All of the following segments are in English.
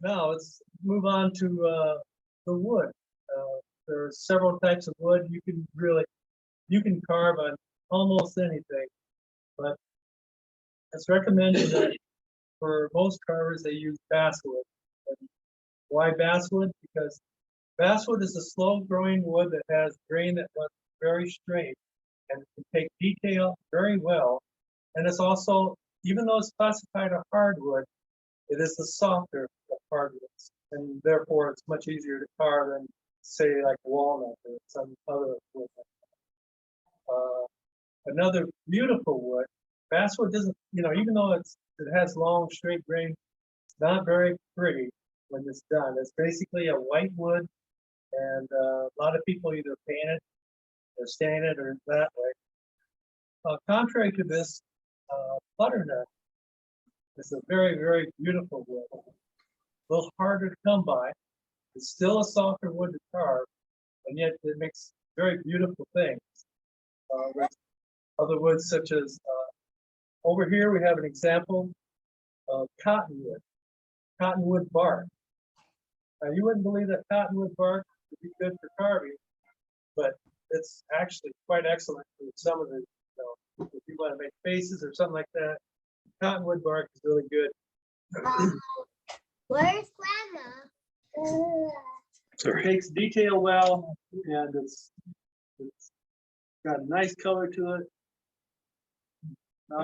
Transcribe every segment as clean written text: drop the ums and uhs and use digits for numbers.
Now let's move on to the wood. There are several types of wood. You can carve on almost anything, but it's recommended that for most carvers they use basswood. And why basswood? Because basswood is a slow-growing wood that has grain that runs very straight and can take detail very well. And it's also, even though it's classified a hardwood, it is the softer of hardwoods, and therefore it's much easier to carve than, say, like walnut or some other wood. Another beautiful wood, basswood doesn't, even though it has long, straight grain, it's not very pretty when it's done. It's basically a white wood, and a lot of people either paint it or stain it or that way. Contrary to this, butternut is a very, very beautiful wood. A little harder to come by. It's still a softer wood to carve, and yet it makes very beautiful things. With other woods such as, over here we have an example of cottonwood, cottonwood bark. Now you wouldn't believe that cottonwood bark would be good for carving, but it's actually quite excellent for some of the, if you want to make faces or something like that, cottonwood bark is really good. Where's Grandma? It takes detail well, and it's got a nice color to it. Now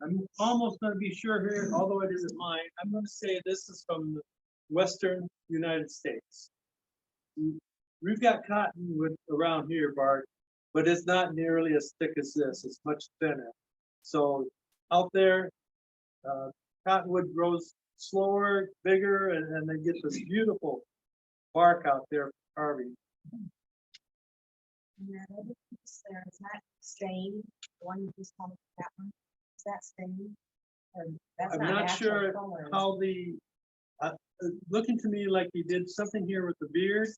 I'm almost going to be sure here, although it isn't mine. I'm going to say this is from the Western United States. We've got cottonwood around here, Bart, but it's not nearly as thick as this. It's much thinner. So out there, cottonwood grows slower, bigger, and they get this beautiful bark out there for carving. And that other piece there, is that stained? The one you just called that one? Is that stained? Or that's I'm not not natural sure color, is it? how looking to me like he did something here with the beard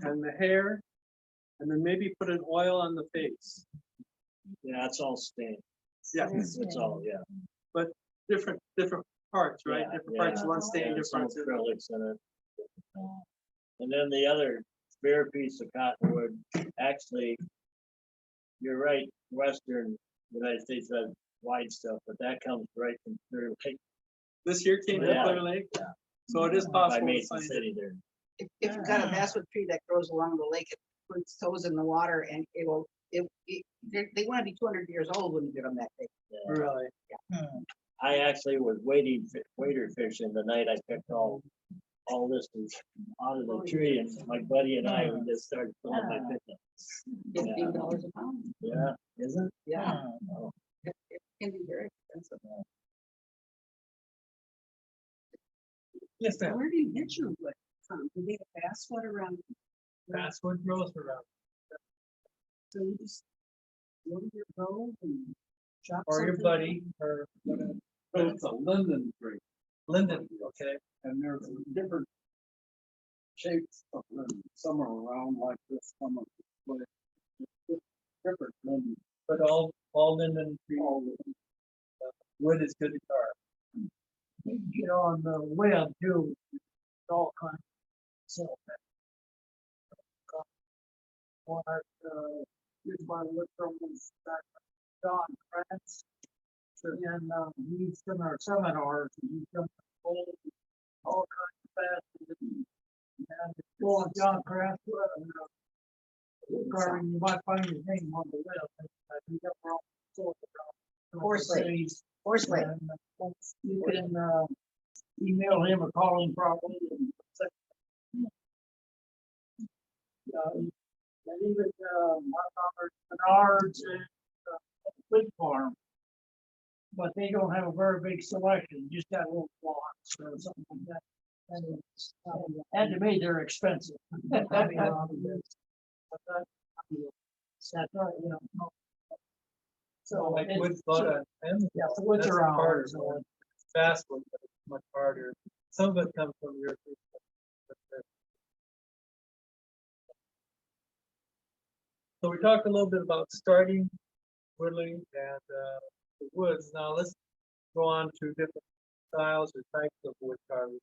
and the hair, and then maybe put an oil on the face. Yeah, it's all stained. Yeah, It's It's all, yeah. but different parts, right? Yeah, Different parts, yeah. one stain, Yeah, some different. acrylics in it. And then the other bare piece of cottonwood, actually, you're right, Western United States has white stuff, but that comes right from Clear Lake. This here came from Yeah. Clear Lake, Yeah. so it is By possible to Mason find it. City there. If you've got a basswood tree that grows along the lake, it puts toes in the water and they want to be 200 years old when you get them that big. Yeah. Really? I actually was wader fishing the night I picked all this out of the tree, and my buddy and I, we just started throwing my pickups. $15 a pound. Yeah, is it? Yeah, Oh, it can be very expensive. Yes, ma'am. Where do you get your wood from? Do they have basswood around? Basswood grows around, So you just go to your bow and chop or your something buddy, or whatever. But it's a linden tree, Linden, okay. and there's different shapes of linden. Some are round like this, some are split. Different linden. But all linden tree, wood is good to carve. get on the web too. All kinds. So. What here's my look from was Don Krantz. And he's from our seminars, and he's done all kinds of fast. And well, John Krantz, Woodcarving, you might find his name on the web. He's up for all sorts of Horsley. and, you can email him or call him probably. And even Menards and Big Farm, but they don't have a very big selection. Just got little plots or something like that. And to me, they're expensive. But that, you know. So Like it's- wood's but a, and yeah, the woods are harder, ours. So basswood, but it's much harder. Some of it comes from your. So we talked a little bit about starting whittling and the woods. Now let's go on to different styles or types of wood carving.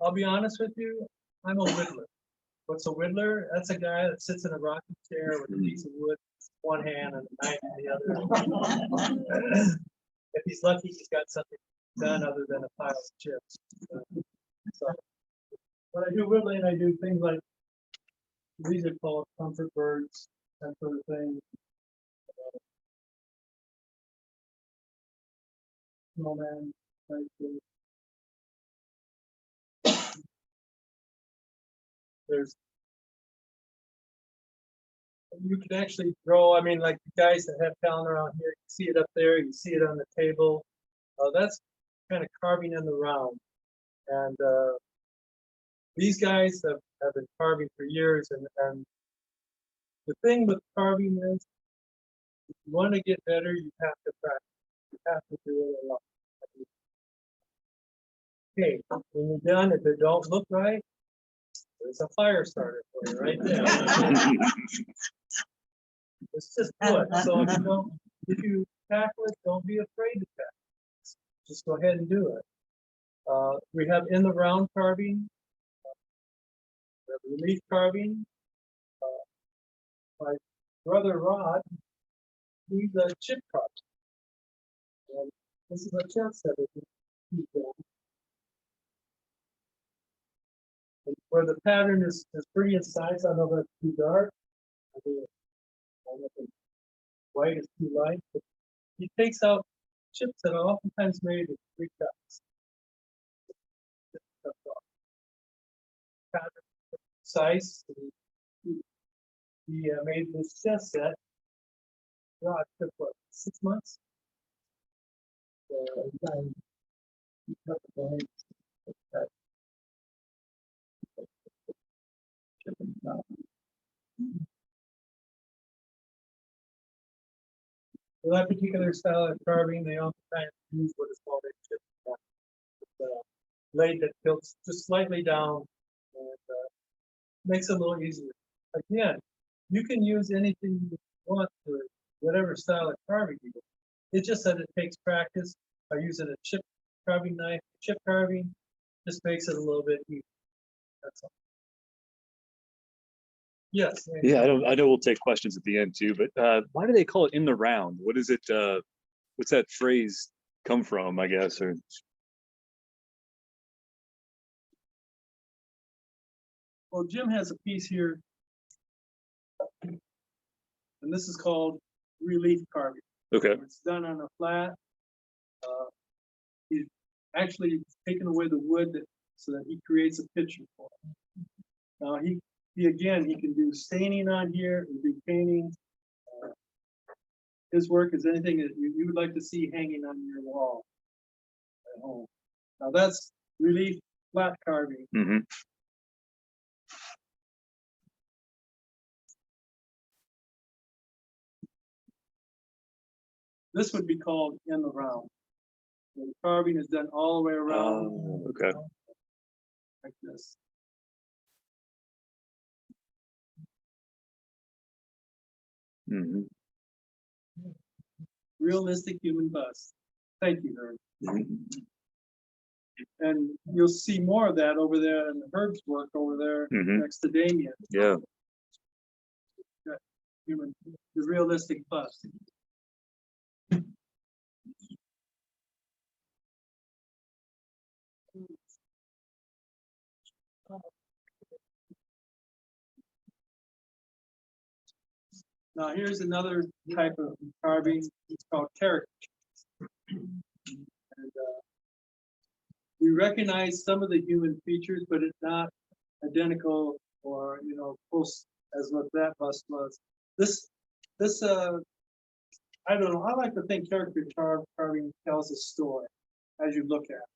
I'll be honest with you, I'm a whittler. What's a whittler? That's a guy that sits in a rocking chair with a piece of wood, one hand and a knife in the other. If he's lucky, he's got something done other than a pile of chips. So when I do whittling, I do things like, these are called comfort birds, that sort of thing. Snowman, type thing. There's, you can actually grow, I mean, like the guys that have talent around here, you see it up there, you see it on the table. That's kind of carving in the round. And these guys have been carving for years. And the thing with carving is, if you want to get better, you have to practice. You have to do it a lot. Okay, when you're done, if it don't look right, there's a fire starter for you right there. It's just wood. So if you tackle it, don't be afraid to tackle it. Just go ahead and do it. We have in the round carving, we have relief carving. My brother Rod, he's a chip carver. And this is a chest that he's done. And where the pattern is pretty in size, I know that's too dark. I think white is too light, but he takes out chips that are oftentimes made in 3 cuts. Pattern size. He made this chess set. God, it took what, 6 months? So he cut the blanks, that. For that particular style of carving, they oftentimes use what is called a chip cut. It's a blade that tilts just slightly down and makes it a little easier. Again, you can use anything you want for whatever style of carving you do. It's just that it takes practice by using a chip carving knife. Chip carving just makes it a little bit easier. That's all. Yes. Yeah, I know we'll take questions at the end too, but why do they call it in the round? What is it? What's that phrase come from, I guess? Or Well, Jim has a piece here, and this is called relief carving. okay. It's done on a flat. He's actually taken away the wood so that he creates a picture for it. Now he can do staining on here and do painting. His work is anything that you would like to see hanging on your wall at home. Now that's relief flat carving. Mm-hmm. This would be called in the round. The carving is done all the way around. Oh, okay. Like this. Mm-hmm. Realistic human bust. Thank you, Herb. Mm-hmm. And you'll see more of that over there in Herb's work over there Mm-hmm. next to Damien. Yeah. The realistic bust. Now here's another type of carving. It's called caricature. And we recognize some of the human features, but it's not identical or close as what that bust was. This I don't know. I like to think caricature carving tells a story as you look at it.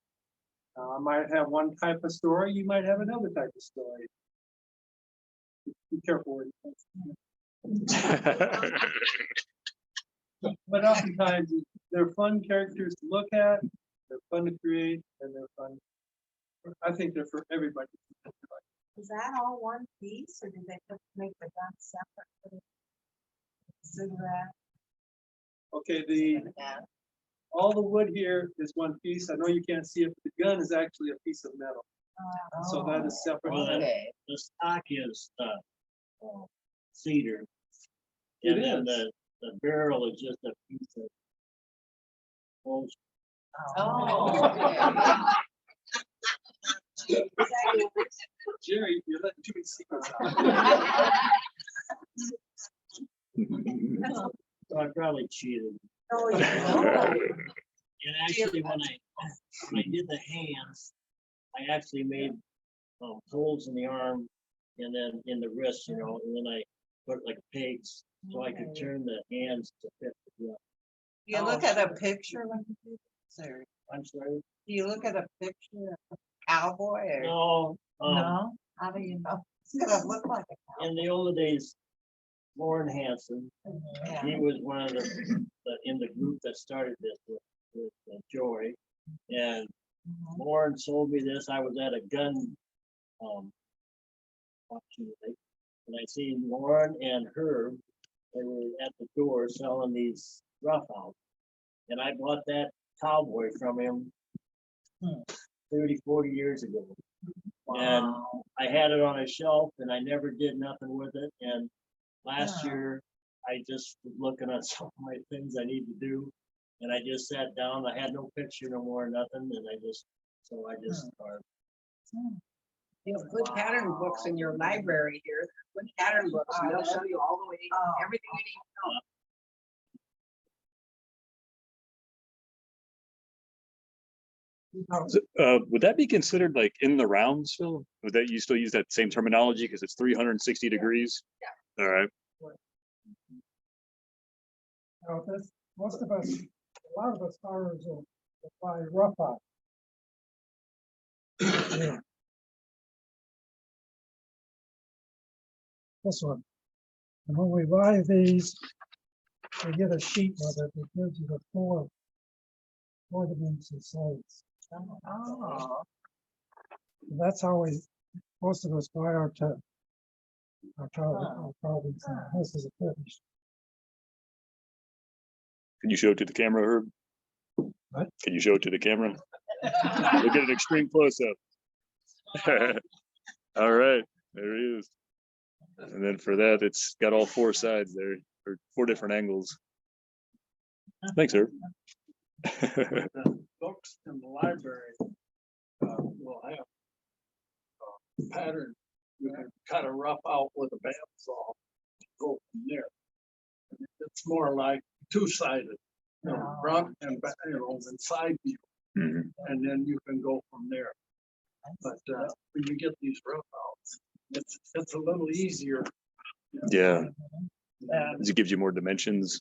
I might have one type of story. You might have another type of story. Be careful where you But oftentimes they're fun characters to look at, they're fun to create, and they're fun. I think they're for everybody. Is that all one piece, or did they make the gun separate? Consider that. Okay, all the wood here is one piece. I know you can't see it, but the gun is actually a piece of metal. So that is separate. Well, Okay. the stock is cedar. It And then is. the barrel is just a piece of post. Oh. Jerry, you're letting too many secrets out. So I probably cheated. Oh, yeah. And actually, when I did the hands, I actually made holes in the arm and then in the wrist, and then I put like pegs so I could turn the hands to fit the glove. Do you look at a picture when you do this, or I'm sorry. do you look at a picture of a cowboy or? No, No? How do you know? It's gonna look like a in the old days, Lauren Hanson, cowboy. he was one of the in the group that started this with Joy. And Lauren sold me this. I was at a gun auction, and I seen Lauren and Herb. They were at the door selling these roughouts, and I bought that cowboy from him 30, 40 years ago. And I had it on a shelf, and I never did nothing with it. And last year, I just was looking at some of my things I need to do, and I just sat down. I had no picture no more, nothing, and I just carved. You have good pattern books in your library here. Good pattern books, and they'll show you all the way, everything you need to know. Would that be considered like in the rounds, Phil? Would that you still use that same terminology because it's 360 degrees? Yeah. All right. Now, this, most of us, a lot of us farmers will apply rough out. This one. And when we buy these, we get a sheet with it that gives you the four dimension size. Oh. And that's how most of us buy our carvings. This is a finish. Can you show it to the camera, Herb? What? Can you show it to the camera? Look at an extreme close up. All right, there he is. And then for that, it's got all four sides there, or four different angles. Thanks, Herb. Books in the library will have pattern. You can cut a rough out with a bandsaw, go from there. It's more like two-sided, front and back, and side view, Mhm. and then you can go from there. But when you get these rough outs, it's a little easier. Yeah, And it gives you more dimensions.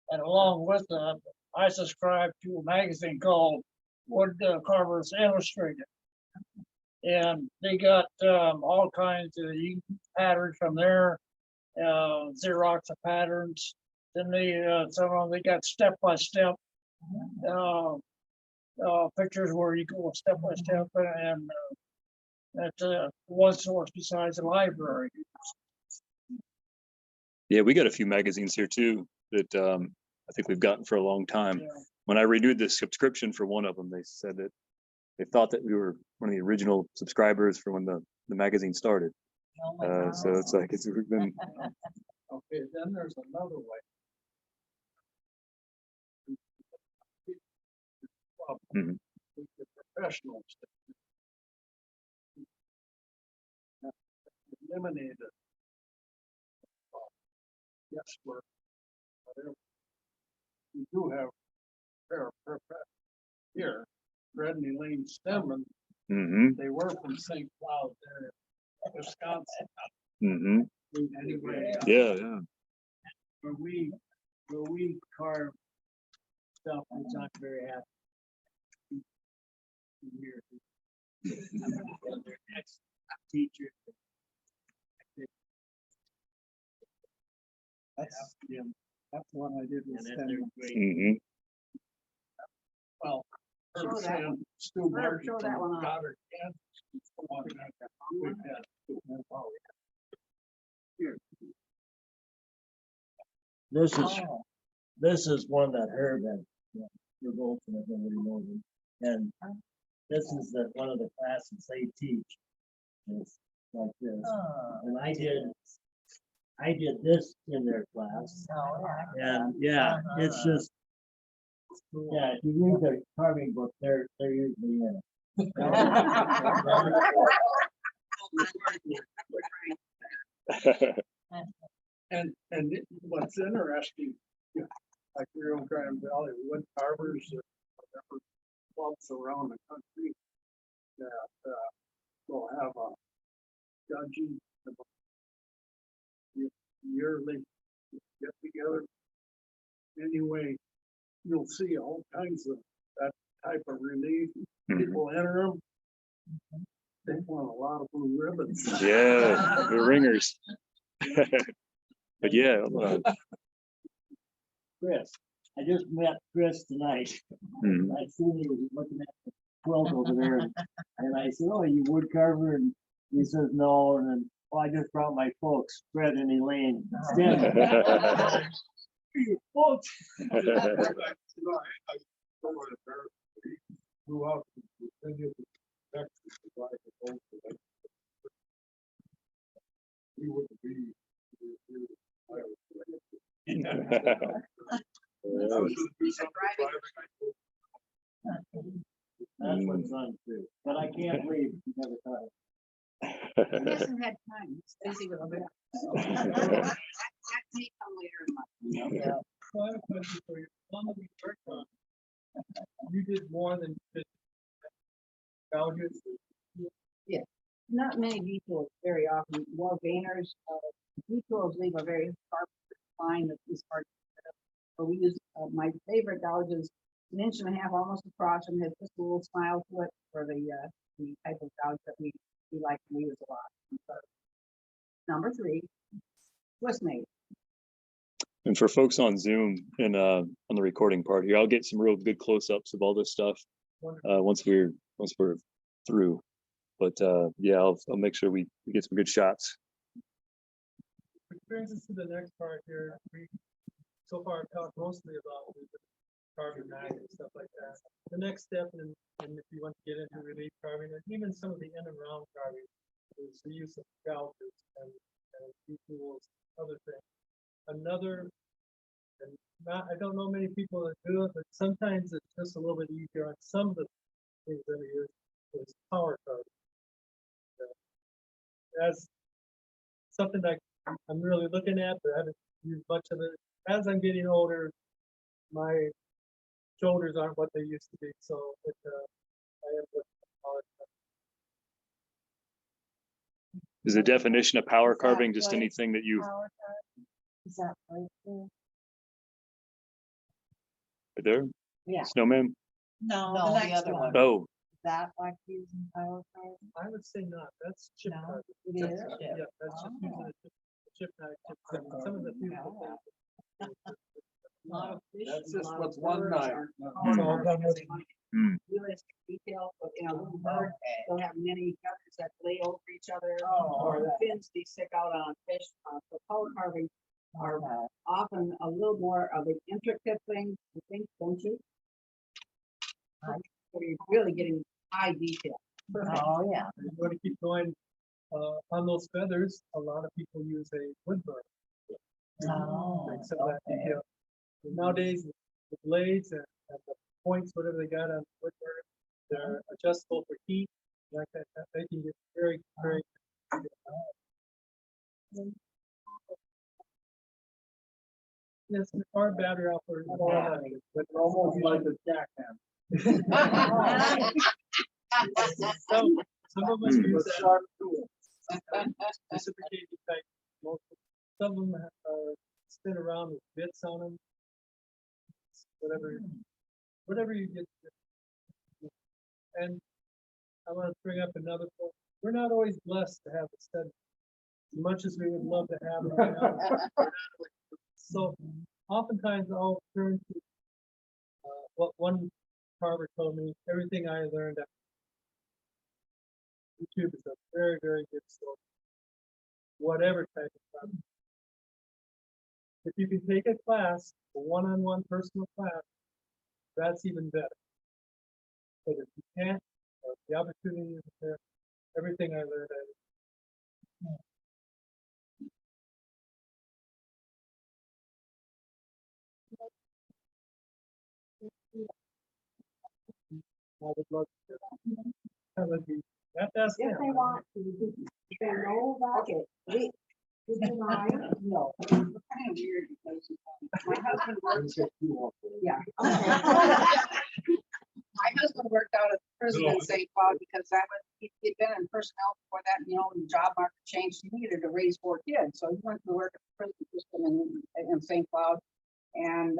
And along with that, I subscribe to a magazine called Woodcarvers Illustrated. And they got all kinds of patterns from there, Xerox of patterns. Then some of them, they got step-by-step pictures where you go step by step, and that's one source besides the library. Yeah, we got a few magazines here too that I think we've gotten for a long time. Yeah. When I renewed the subscription for one of them, they said that they thought that we were one of the original subscribers for when the magazine started. So it's like we've been. Okay, then there's another way. Mhm. With the professionals. Eliminated. Guesswork. Whatever. We do have a pair of here, Redney Lane Stedman, Mhm. they were from St. Cloud there, Wisconsin. Mhm. Anyway, Yeah. Where we carve stuff, it's not very happy. Here. And their next teacher. That's one I did with And then they're Stedman. great. Mhm. Well, Show Herb that Sand, Stu Herb, Martin show that from one off. Goddard, Kansas. is the one that we've had. Here. This is one that Herb had. this is the, one of the classes they teach. It's like this, and I did this in their class, and yeah, it's just, yeah, if you read their carving book, they're usually in it. And what's interesting, yeah, like your own Grand Valley Woodcarvers or whatever clubs around the country that will have a judging yearly get together. Anyway, you'll see all kinds of that type of relief. People enter them. They want a lot of blue ribbons. Yeah, the ringers. But yeah, Chris, I just met Chris tonight. I seen he was looking at the quilt over there, and I said, "Oh, you wood carver?" And he says, "No." And then, "Oh, I just brought my folks, Fred and Elaine, instead." Folks. That's what's untrue, but I can't believe you never thought it. He hasn't had time. He's busy with a bit. That may come later in life. So I have a question for you. On the work on, you did more than just gouges. Not many detours very often, more veiners. Detours leave a very sharp line that is hard to set up. But we use, my favorite gouge is 1.5 inches almost across and has just a little smile to it for the type of gouge that we like to use a lot. Number 3, Swiss made. and for folks on Zoom and on the recording part here, I'll get some real good close-ups of all this stuff once we're through. But yeah, I'll make sure we get some good shots. Which brings us to the next part here. We so far talked mostly about the carving knives and stuff like that. The next step, and if you want to get into relief carving, or even some of the in and round carving, is the use of gouges and tools, other things. Another, and not, I don't know many people that do it, but sometimes it's just a little bit easier on some of the things that we use is power carving. As something that I'm really looking at, but I haven't used much of it. As I'm getting older, my shoulders aren't what they used to be, so I am looking at power carving. Is the definition of power carving just anything that you Is that right there? there? Yeah. Snowman? No, No, the the next other one. one. Oh, Is that like using power carving? I would say not. That's chip No, carving. it That's- is? Yeah, that's just using a chip knife. Some of the beautiful things. Lot of fish, That's a just lot of with one birds knife. are- It's all done with Realistic detail, but in a little bird, they'll have many feathers that lay over each other, Oh, or the fins they stick out on fish. So power carving are often a little more of an intricate thing, I think, don't you? Where you're really getting high detail. Oh, yeah. You want to keep going on those feathers. A lot of people use a wood burn. Oh, Like some of that detail. And nowadays, the blades and the points, whatever they got on the wood burn, they're adjustable for heat. Like that, they can get very, very. Yes, our battery operated. But Almost like a jackhammer. Some of us use With that sharp tools. reciprocating type. Some of them spin around with bits on them. Whatever you get. And I want to bring up another point. We're not always blessed to have a study. As much as we would love to have it. So oftentimes I'll turn to what one carver told me, everything I learned at YouTube is a very, very good source. Whatever type of carving. If you can take a class, a one-on-one personal class, that's even better. But if you can't, or the opportunity is there. Everything I learned, I would love to. That would be, that's If them. they want to, they know that. Okay, we, would you mind? No. It's kind of weird because my husband works. Yeah. My husband worked out at the prison in St. Cloud because that was, he'd been in personnel before that, you know, when the job market changed, he needed to raise 4 kids. So he went to work at the prison system in St. Cloud. And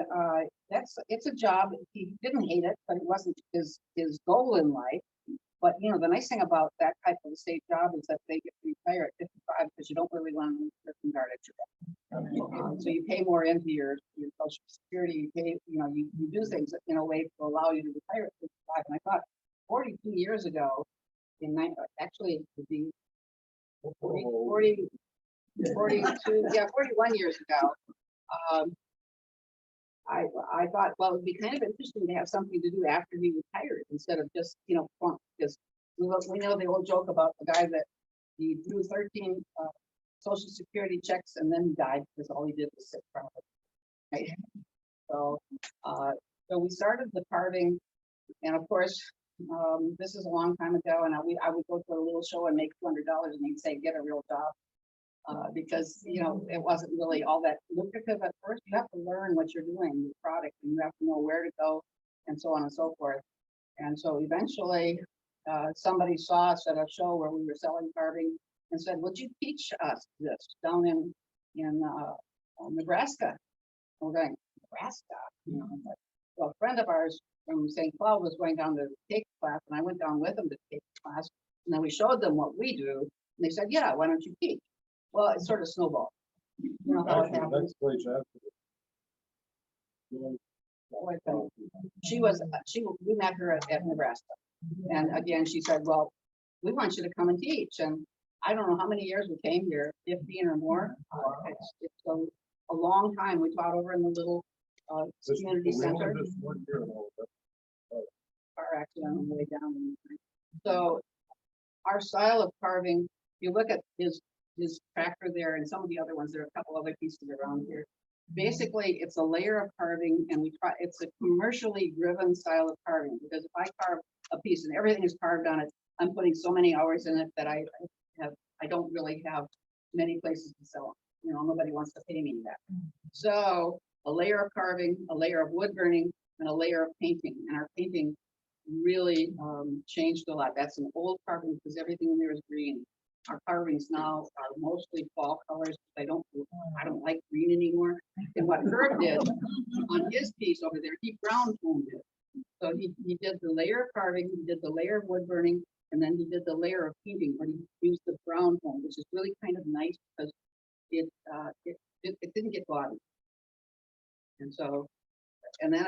it's a job, he didn't hate it, but it wasn't his goal in life. But, you know, the nice thing about that type of a state job is that they get to retire at 55 because you don't really want to lose prison guard at your job. So you pay more into your social security, you pay, you know, you do things in a way to allow you to retire at 55. And I thought 42 years ago, actually it would be 42, yeah, 41 years ago. I thought, well, it'd be kind of interesting to have something to do after he retired instead of just, you know, because we know the old joke about the guy that he drew 13 social security checks and then he died because all he did was sit from it. Right? So, so we started the carving, and of course, this is a long time ago, and I would go to a little show and make $200, and he'd say, "Get a real job." Because, you know, it wasn't really all that lucrative at first. You have to learn what you're doing, the product, and you have to know where to go and so on and so forth. And so eventually somebody saw us at a show where we were selling carving and said, "Would you teach us this down in Nebraska?" And we're going, "Nebraska?" You know, but, well, a friend of ours from St. Cloud was going down to take class, and I went down with him to take class. And then we showed them what we do, and they said, "Yeah, why don't you teach?" Well, it sort of snowballed. You know how it happens. We met her at Nebraska. And again, she said, "Well, we want you to come and teach." And I don't know how many years we came here, 15 or more. It's a long time. We taught over in the little community center. Car accident on the way down. So our style of carving, you look at his tractor there and some of the other ones, there are a couple other pieces around here. Basically, it's a layer of carving, and it's a commercially driven style of carving, because if I carve a piece and everything is carved on it, I'm putting so many hours in it that I don't really have many places to sell them. You know, nobody wants to pay me that. So a layer of carving, a layer of wood burning, and a layer of painting. And our painting really changed a lot. That's an old carving because everything in there is green. Our carvings now are mostly fall colors. I don't like green anymore. And what Herb did on his piece over there, he brown toned it. So he did the layer of carving, he did the layer of wood burning, and then he did the layer of painting where he used the brown tone, which is really kind of nice because it didn't get gaudy. And so, and then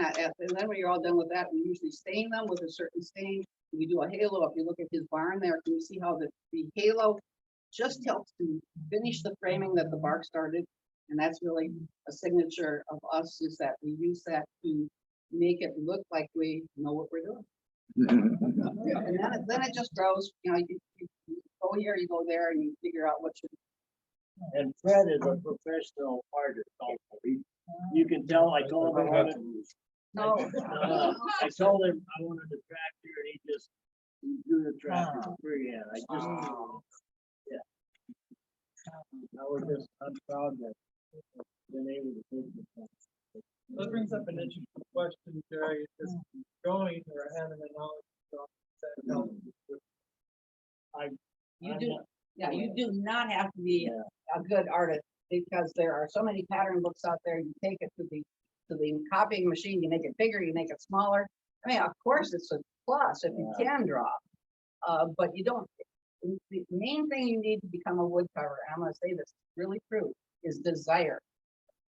when you're all done with that, we usually stain them with a certain stain. We do a halo. If you look at his barn there, can you see how the halo just helps to finish the framing that the bark started? And that's really a signature of us, is that we use that to make it look like we know what we're doing. And then it just grows. You know, you go here, you go there, and you figure out what you. And Fred is a professional artist also. You can tell, I told him I told him I wanted a tractor, and he just drew the tractor for free. And I just, yeah. I'm proud that I've been able to do this. That brings up an interesting question, Jerry. Is going or having a knowledge of You do not have to be a good artist, because there are so many pattern books out there. You take it to the copying machine, you make it bigger, you make it smaller. I mean, of course, it's a plus if you can draw, but you don't. The main thing you need to become a woodcarver, and I'm going to say this really true, is desire.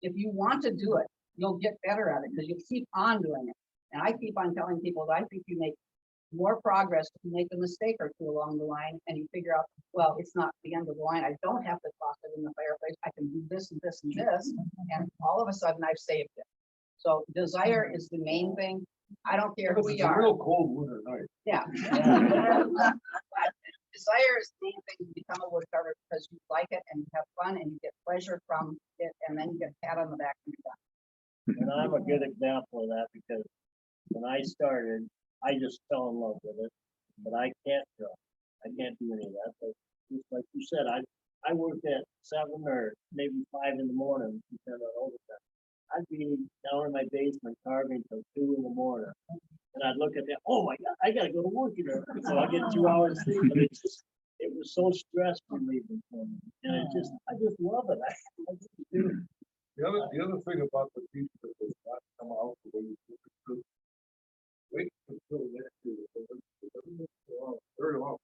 If you want to do it, you'll get better at it because you keep on doing it. And I keep on telling people that I think you make more progress if you make a mistake or two along the line and you figure out, well, it's not the end of the line. I don't have to toss it in the fireplace. I can do this and this and this. And all of a sudden I've saved it. So desire is the main thing. I don't care who we are. Real cold winter night. Yeah. Desire is the main thing to become a woodcarver because you like it and you have fun and you get pleasure from it, and then you get a pat on the back when you're done. And I'm a good example of that because when I started, I just fell in love with it, but I can't draw. I can't do any of that. But just like you said, I worked at 7 or maybe 5 in the morning, depending on overtime. I'd be down in my basement carving till 2 in the morning. And I'd look at that, oh my God, I gotta go to work here. So I get 2 hours sleep, but it was so stress relieving for me. And I just love it. I just do. The other thing about the piece that does not come out the way you think it could. Wait until next year. It doesn't look very long.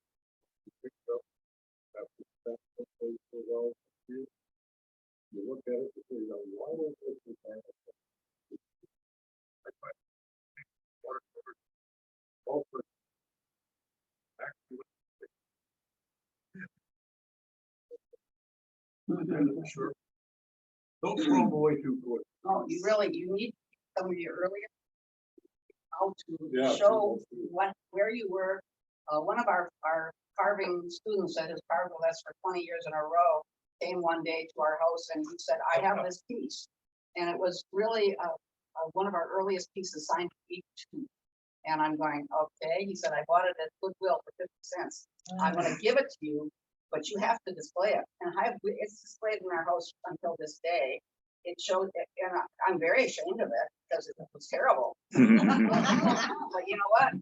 You pick it up, after that, hopefully it goes out, you look at it, and you know, why don't this be bad? I find watercolor, all for actually. Sure. Don't throw them away too quick. Oh, you need some of your earlier how Yeah. to show where you were. One of our carving students that has carved with us for 20 years in a row came one day to our house and he said, I have this piece. And it was really one of our earliest pieces signed to each two. And I'm going, okay. He said, I bought it at Goodwill for 50 cents. I'm going to give it to you, but you have to display it. And it's displayed in our house until this day. It showed that, and I'm very ashamed of it because it was terrible. But you know what?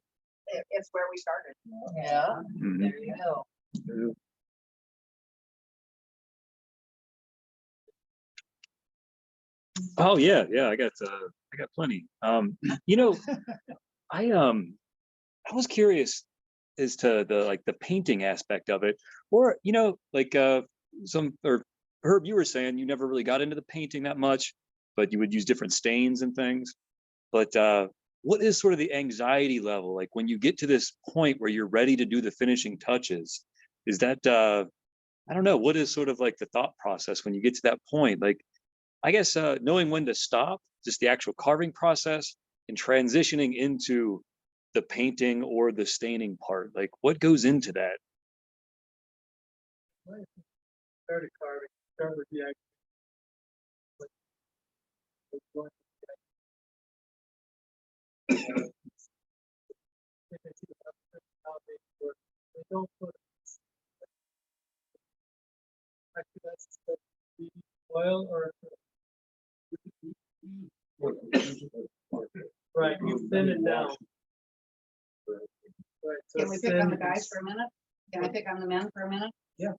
It's where we started. Yeah, Mhm. there you go. Oh yeah, I got plenty. You know, I was curious as to the painting aspect of it, or like some or Herb, you were saying you never really got into the painting that much, but you would use different stains and things. But what is sort of the anxiety level like when you get to this point where you're ready to do the finishing touches? Is that I don't know, what is sort of like the thought process when you get to that point? Like, I guess knowing when to stop, just the actual carving process, and transitioning into the painting or the staining part. Like, what goes into that? Started carving, start with the act. They don't put actually that's the oil or right, you thin it down. Right, so Can we it's pick on thin, the guys for a minute? Can I pick on the men for a minute? Yeah.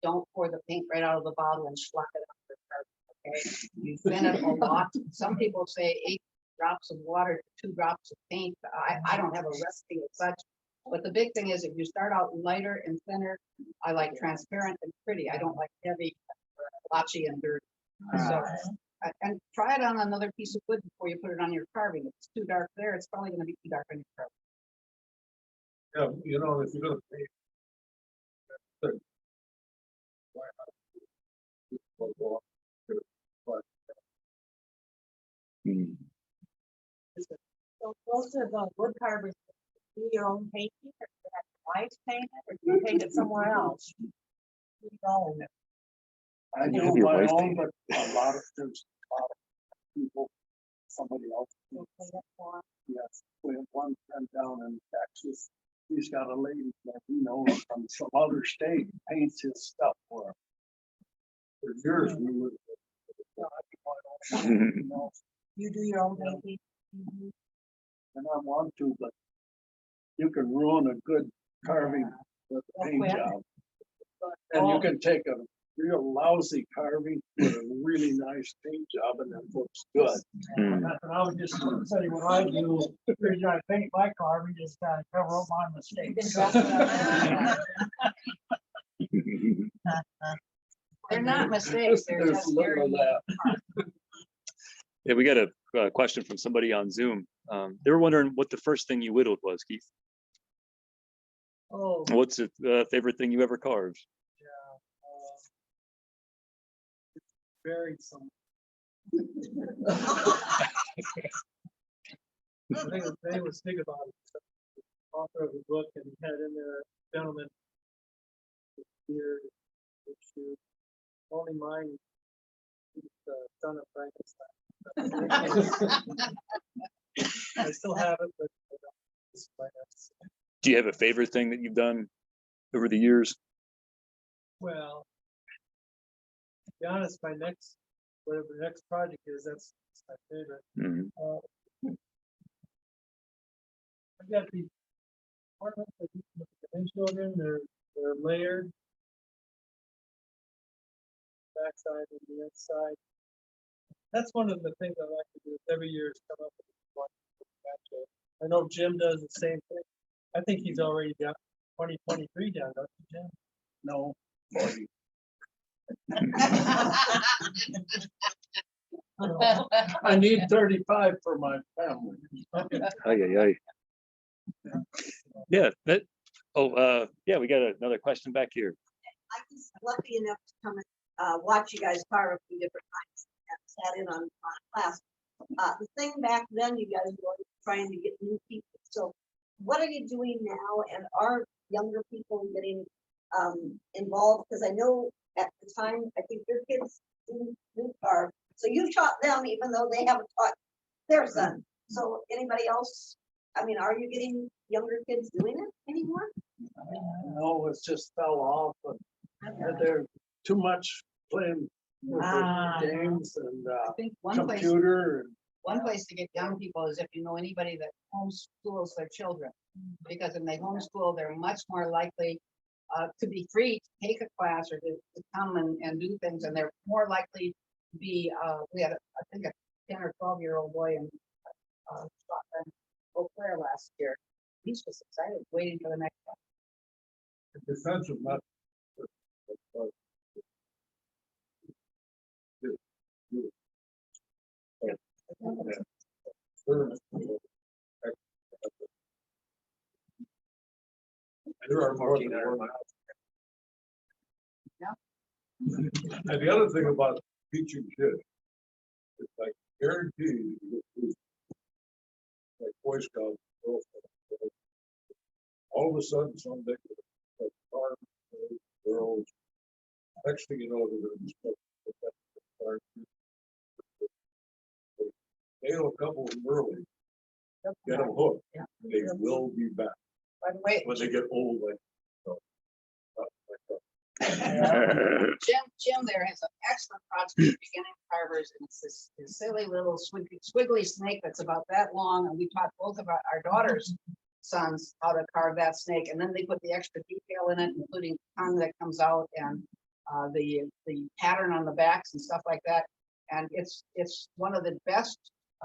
Don't pour the paint right out of the bottle and schlock it up the carpet, okay? You thin it a lot. Some people say 8 drops of water, 2 drops of paint. I don't have a recipe as such. But the big thing is if you start out lighter and thinner, I like transparent and pretty. I don't like heavy, blotchy and dirty. So, and try it on another piece of wood before you put it on your carving. If it's too dark there, it's probably going to be too dark on your carving. Yeah, you know, if you're gonna paint. Hmm. So most of the wood carvers do your own painting, or do you have your wife paint it, or do you paint it somewhere else? You own it. I You have do your my wife own, paint but a lot of people, somebody else. You paint it for 'em. Yes, we have one friend down in Texas. He's got a lady that he knows from some other state paints his stuff for him. For years, we would. You know, You do your own painting? Mhm. and I want to, but you can ruin a good carving with a Real paint quick. job. And you can take a real lousy carving with a really nice paint job and it looks good. Hmm. And I would just say what I do, the reason I paint my carving is to cover up my mistakes. That's what I'm They're not mistakes, they're There's just little very. of that. Yeah, we got a question from somebody on Zoom. They were wondering what the first thing you whittled was, Keith. oh, What's the favorite thing you ever carved? yeah. It's buried somewhere. I think they was big about it. author of the book, and he had in there a gentleman with beard, with shoes. Only mine, he's the son of Frankenstein. I still have it, but it's my next. Do you have a favorite thing that you've done over the years? Well, to be honest, my next, whatever the next project is, that's my favorite. Mhm. I've got these ornaments that you can look at the children, they're layered. Backside and the inside. That's one of the things I like to do is every year is come up with one. Actually, I know Jim does the same thing. I think he's already got 2023 down, don't you, Jim? No. 40. I need 35 for my family. Yeah, that, yeah, we got another question back here. I was lucky enough to come and watch you guys carve a few different times and sat in on class. The thing back then, you guys were trying to get new people. So what are you doing now? And are younger people getting involved? Because I know at the time, I think your kids do carve. So you taught them even though they haven't taught their son. So anybody else? I mean, are you getting younger kids doing it anymore? No, it's just fell off. And they're too much playing with the games and I think one place computer. to get young people is if you know anybody that homeschools their children. Because when they homeschool, they're much more likely to be free to take a class or to come and do things, and they're more likely to be, we had, I think, a 10 or 12-year-old boy in Scotland, Eau Claire last year. He's just excited, waiting for the next one. Defensive method. There are more than one. And the other thing about teaching kids, it's like guaranteed. Like Boy Scouts, Girl Scouts, all of a sudden, someday, like girls, next thing you know, they're going to be stuck. Nail a couple of them early, get them hooked, they will be back. By the way, When they get old, like, Jim there has an excellent project for beginning carvers, and it's this silly little squiggly snake that's about that long, and we taught both of our daughters' sons how to carve that snake, and then they put the extra detail in it, including tongue that comes out and the pattern on the backs and stuff like that. And it's one of the best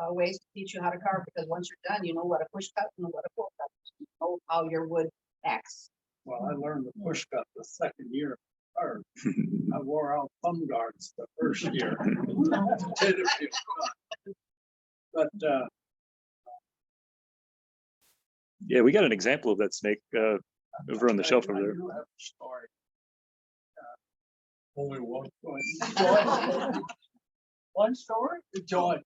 ways to teach you how to carve, because once you're done, you know what a push cut and what a pull cut is. You know how your wood acts. well, I learned the push cut the second year. I wore out thumb guards the first year. But Yeah, we got an example of that snake over on the shelf over I there. do have a story. Only one. One story? Joy,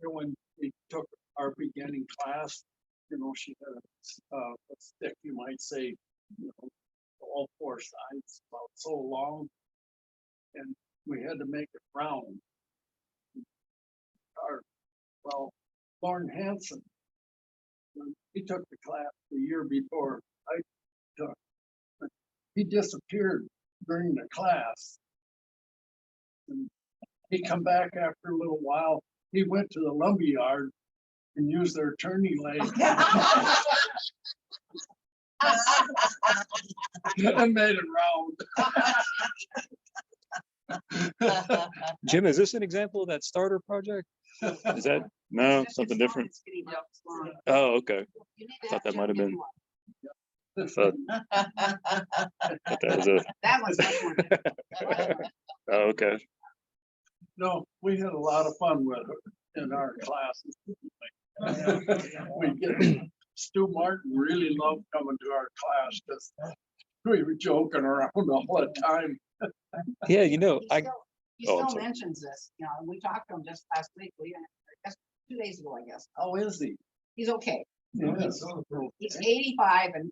when we took our beginning class, you know, she had a stick, you might say, you know, all four sides, about so long, and we had to make it round. Well, Lauren Hansen, when he took the class the year before I took, he disappeared during the class. And he come back after a little while. He went to the lumberyard and used their turning lathe and made it round. Jim, is this an example of that starter project? Is that, no, something different? Oh, okay. Thought that might have been. Thought that was a, That one's much more. oh, okay. No, we had a lot of fun with it in our classes. We get, Stu Martin really loved coming to our class because we were joking around all the time. Yeah, you know, He Oh, I'm still sorry. mentions this, you know, and we talked to him just last week, just 2 days ago, I guess. How is he? He's okay. He's 85 and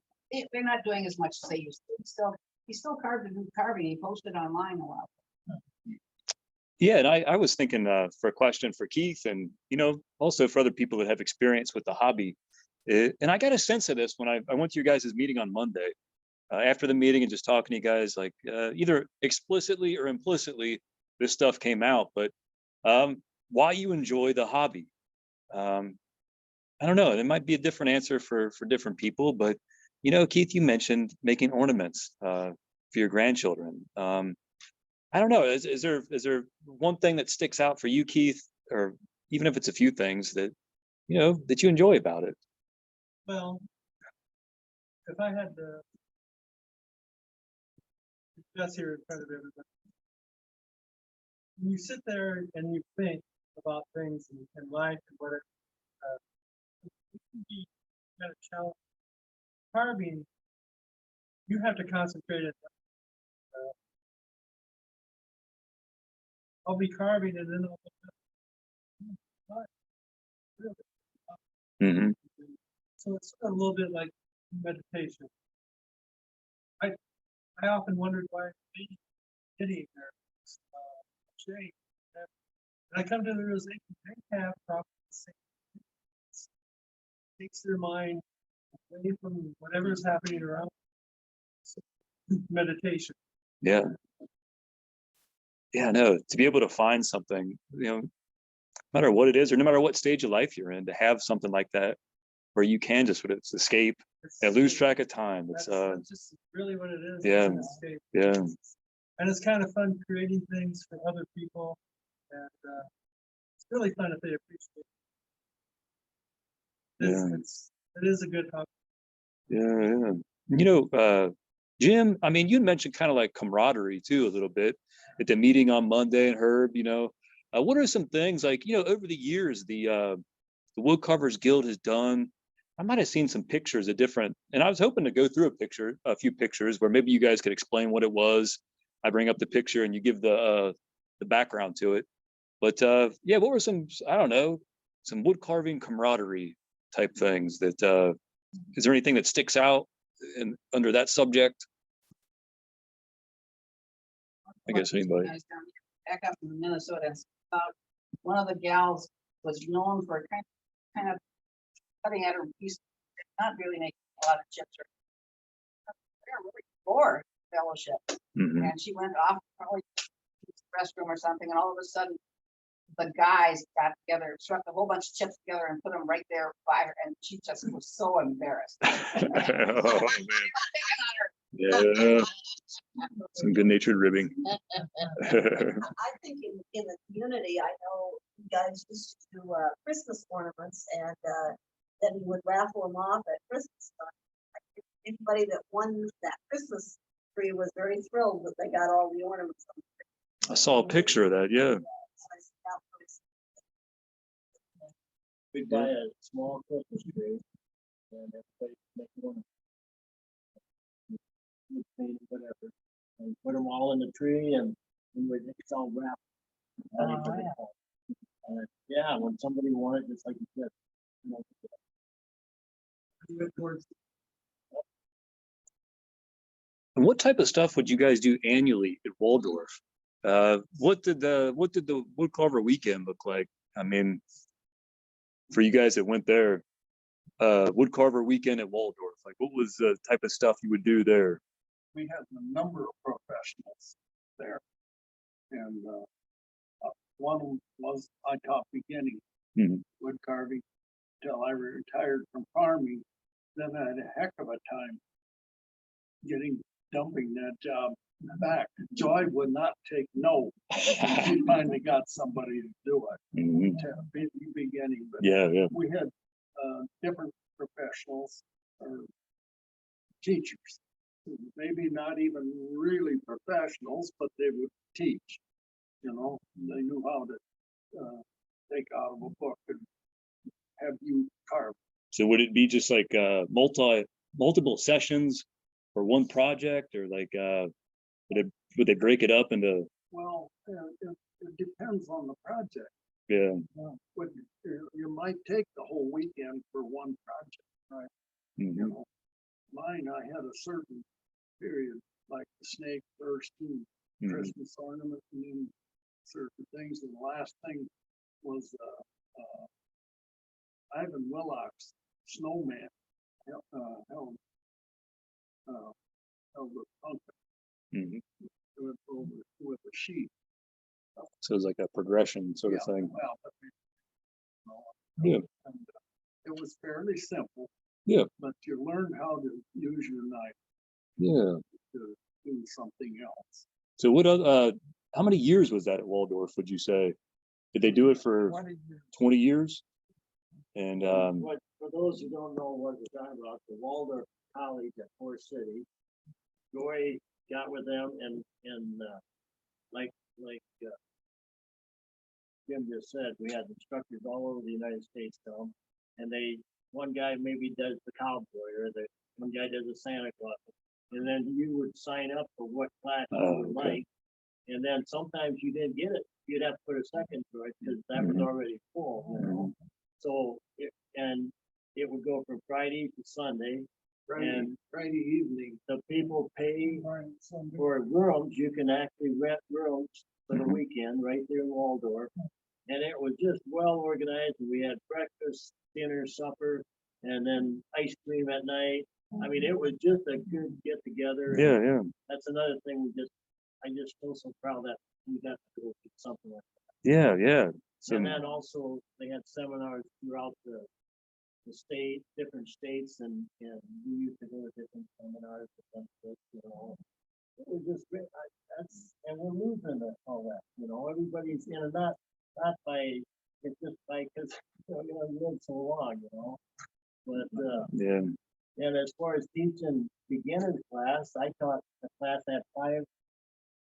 they're not doing as much as they used to. He still carved and do carving. He posted online a lot. Yeah, and I was thinking for a question for Keith, and also for other people that have experience with the hobby. And I got a sense of this when I went to your guys' meeting on Monday. After the meeting and just talking to you guys, like either explicitly or implicitly, this stuff came out. But why you enjoy the hobby? I don't know. It might be a different answer for different people, but Keith, you mentioned making ornaments for your grandchildren. I don't know. Is there one thing that sticks out for you, Keith, or even if it's a few things that that you enjoy about it? Well, if I had to discuss here in front of everybody, when you sit there and you think about things in life and what it can be kind of challenging. Carving, you have to concentrate it. I'll be carving and then I'll Mm-hmm. so it's a little bit like meditation. I often wondered why I'm hitting their shape. And I come to the realization they have probably the same thing. It takes their mind away from whatever's happening around. Meditation. Yeah. Yeah, no, to be able to find something, no matter what it is, or no matter what stage of life you're in, to have something like that where you can just sort of escape and lose track of time. It's That's just really what it is. Yeah. It's an escape. yeah. And it's kind of fun creating things for other people, and it's really fun if they appreciate it. Yeah. It is a good hobby. Yeah. Jim, I mean, you mentioned kind of like camaraderie too, a little bit at the meeting on Monday, and Herb, what are some things like, over the years, the Woodcarvers Guild has done? I might have seen some pictures of different, and I was hoping to go through a few pictures where maybe you guys could explain what it was. I bring up the picture and you give the background to it. But yeah, what were some, I don't know, some wood carving camaraderie type things that, is there anything that sticks out under that subject? I guess anybody. Guys down here, back up in Minnesota, it's about one of the gals was known for kind of cutting at her piece, not really making a lot of chips. They're really bored fellowship, Mhm. and she went off probably to the restroom or something, and all of a sudden, the guys got together, struck a whole bunch of chips together, and put them right there by her, and she just was so embarrassed. Oh, man. Yeah, some good-natured ribbing. I think in the community, I know you guys used to do Christmas ornaments, and then you would raffle them off at Christmas time. I think anybody that won that Christmas tree was very thrilled that they got all the ornaments on the tree. I saw a picture of that. Yeah. We buy a small Christmas tree and everybody make one. Paint whatever, and put them all in the tree, and it's all wrapped. Ready for the fall. Yeah, when somebody wanted, just like you said. And what type of stuff would you guys do annually at Waldorf? What did the Woodcarver weekend look like? I mean, for you guys that went there, Woodcarver weekend at Waldorf, like what was the type of stuff you would do there? We had a number of professionals there. And one was I taught beginning wood carving till I retired from farming. Then I had a heck of a time dumping that job back. So I would not take no. We finally got somebody to do it. To beginning, but Yeah. we had different professionals or teachers. Maybe not even really professionals, but they would teach. They knew how to take out of a book and have you carve. So would it be just like multiple sessions for one project, or like would they break it up into? Well, it depends on the project. Yeah. You might take the whole weekend for one project. You Mhm. know, mine, I had a certain period, like the snake first and Mhm. Christmas ornament and then certain things. And the last thing was, Ivan Willock's snowman, held, held a pumpkin Mhm. with a sheet. So it's like a progression sort of Yeah, thing. well, but you know, Yeah. and, it was fairly simple. Yeah. But you learn how to use your knife Yeah. to do something else. So what other, how many years was that at Waldorf, would you say? Did they do it for 20 years? And What, for those who don't know what we're talking about, the Waldorf College at Forest City, Joy got with them and like Jim just said, we had instructors all over the United States come, and one guy maybe does the cowboy, or one guy does the Santa Claus, and then you would sign up for what class you Oh, would okay. like, and then sometimes you didn't get it, you'd have to put a second choice, because that was Mhm. already full, you know? So, it would go from Friday to Sunday, and Friday evening, the people pay Sunday. for rooms, you can actually rent rooms for the Mhm. weekend right there in Waldorf. And it was just well organized. We had breakfast, dinner, supper, and then ice cream at night. I mean, it was just a good get together. yeah, yeah. That's another thing I just feel so proud that we got to go to something like Yeah, yeah. that. And then also they had seminars throughout the state, different states, and we used to go to different seminars, you know. It was just great. And we're losing all that, you know, everybody's in, and not by, it's just by, because, you live so long, you know. But, Yeah. and as far as teaching beginners class, I taught a class that had 5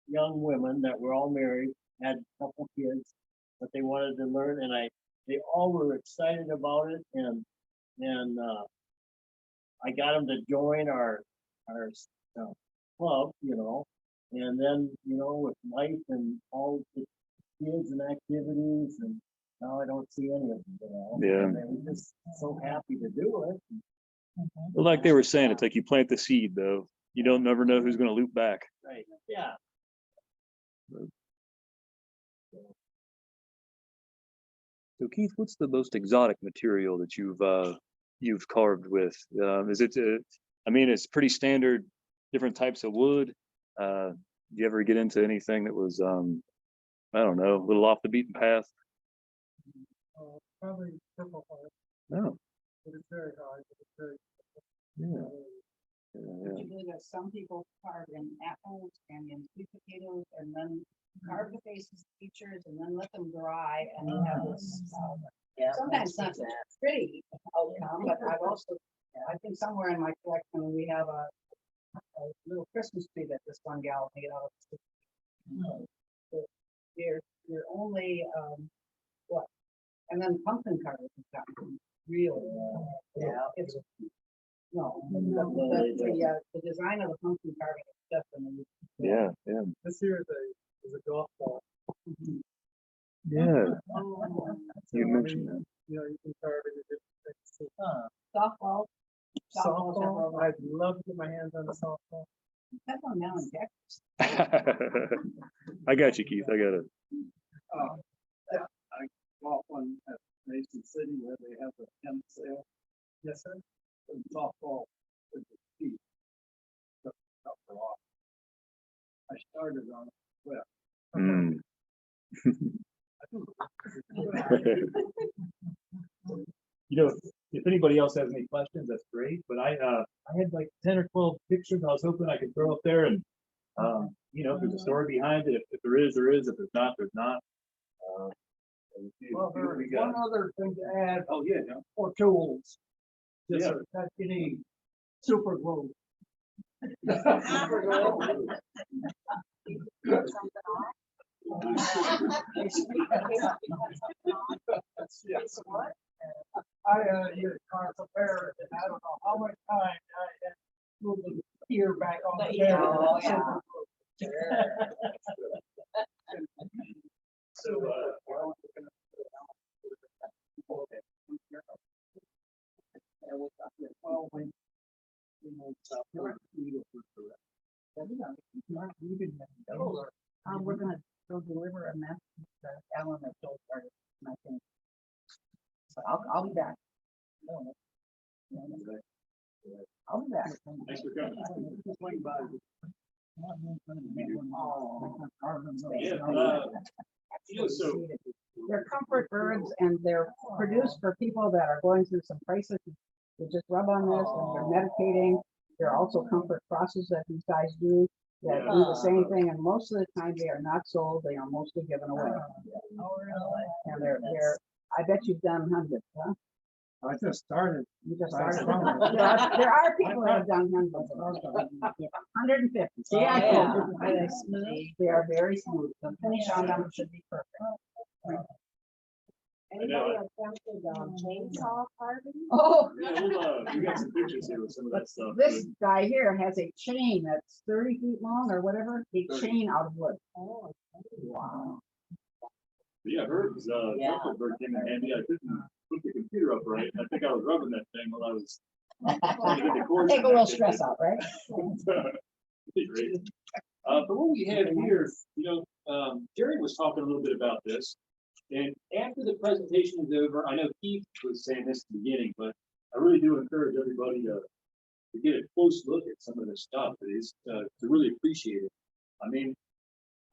young women that were all married, had a couple kids, but they wanted to learn, and they all were excited about it, and I got them to join our uh, club, you know, and then, with life and all the kids and activities, and now I don't see any of them, you know. Yeah. And they were just so happy to do it. Well, like they were saying, it's like you plant the seed, though. You don't never know who's going to loop back. Right, yeah. So Keith, what's the most exotic material that you've carved with? Is it? I mean, it's pretty standard, different types of wood. Do you ever get into anything that was, I don't know, a little off the beaten path? Probably purple heart, No. but it's very hard, but it's very. Yeah. Would you believe that some people carve in apples and in sweet potatoes and then carve the faces, features, and then let them dry and then have this, sometimes not such a pretty outcome, but I think somewhere in my collection, we have a little Christmas tree that this one gal made out of. You're only, what? And then pumpkin carving has gotten really, it's, no, the design of the pumpkin carving is definitely. Yeah. Yeah. This here is a golf ball. Yeah. Oh, You mentioned that. You can carve it in different things. softball. Softball, I'd love to get my hands on a softball. That's on now in Texas. I got you, Keith. I got it. I bought one at Mason City where they have a tent sale. Yes, sir. And softball with the feet. Took a couple off. I started on it. Well, Mm. If anybody else has any questions, that's great. But I had like 10 or 12 pictures I was hoping I could throw up there, and if there's a story behind it. If there is, there is. If there's not, there's not. And see well, what we there's got. one other thing to add. Oh yeah, For tools. Just Yeah. that you need super glue. Yes. I use car repair, and I don't know how much time I had to move the gear back on the chair. Oh, yeah. So And we got this. We're gonna go deliver a message to Ellen at Joel Garden, I think. So I'll be back. I'll be back. Thanks for coming. So They're comfort birds and they're produced for people that are going through some crisis. They just rub on this and they're meditating. They're also comfort crosses that these guys do that do the same thing. And most of the time they are not sold. They are mostly given away. And they're, I bet you've done hundreds, huh? I just started. You just started. There are people that have done hundreds. 150. See, I told you. Are they smooth? They are very smooth. The finish on them should be perfect. Anybody attempted chainsaw carving? Oh, yeah, we got some pictures here with some of that stuff. this guy here has a chain that's 30 feet long or whatever, a chain out of wood. Oh, Wow. Yeah, hers, Yeah. comfort bird came in handy. I couldn't put the computer up right. I think I was rubbing that thing while I was trying to get the cords. Take a little stress out, right? Great. But what we have here, Jerry was talking a little bit about this. And after the presentation is over, I know Keith was saying this at the beginning, but I really do encourage everybody to get a close look at some of this stuff. It is to really appreciate it. I mean,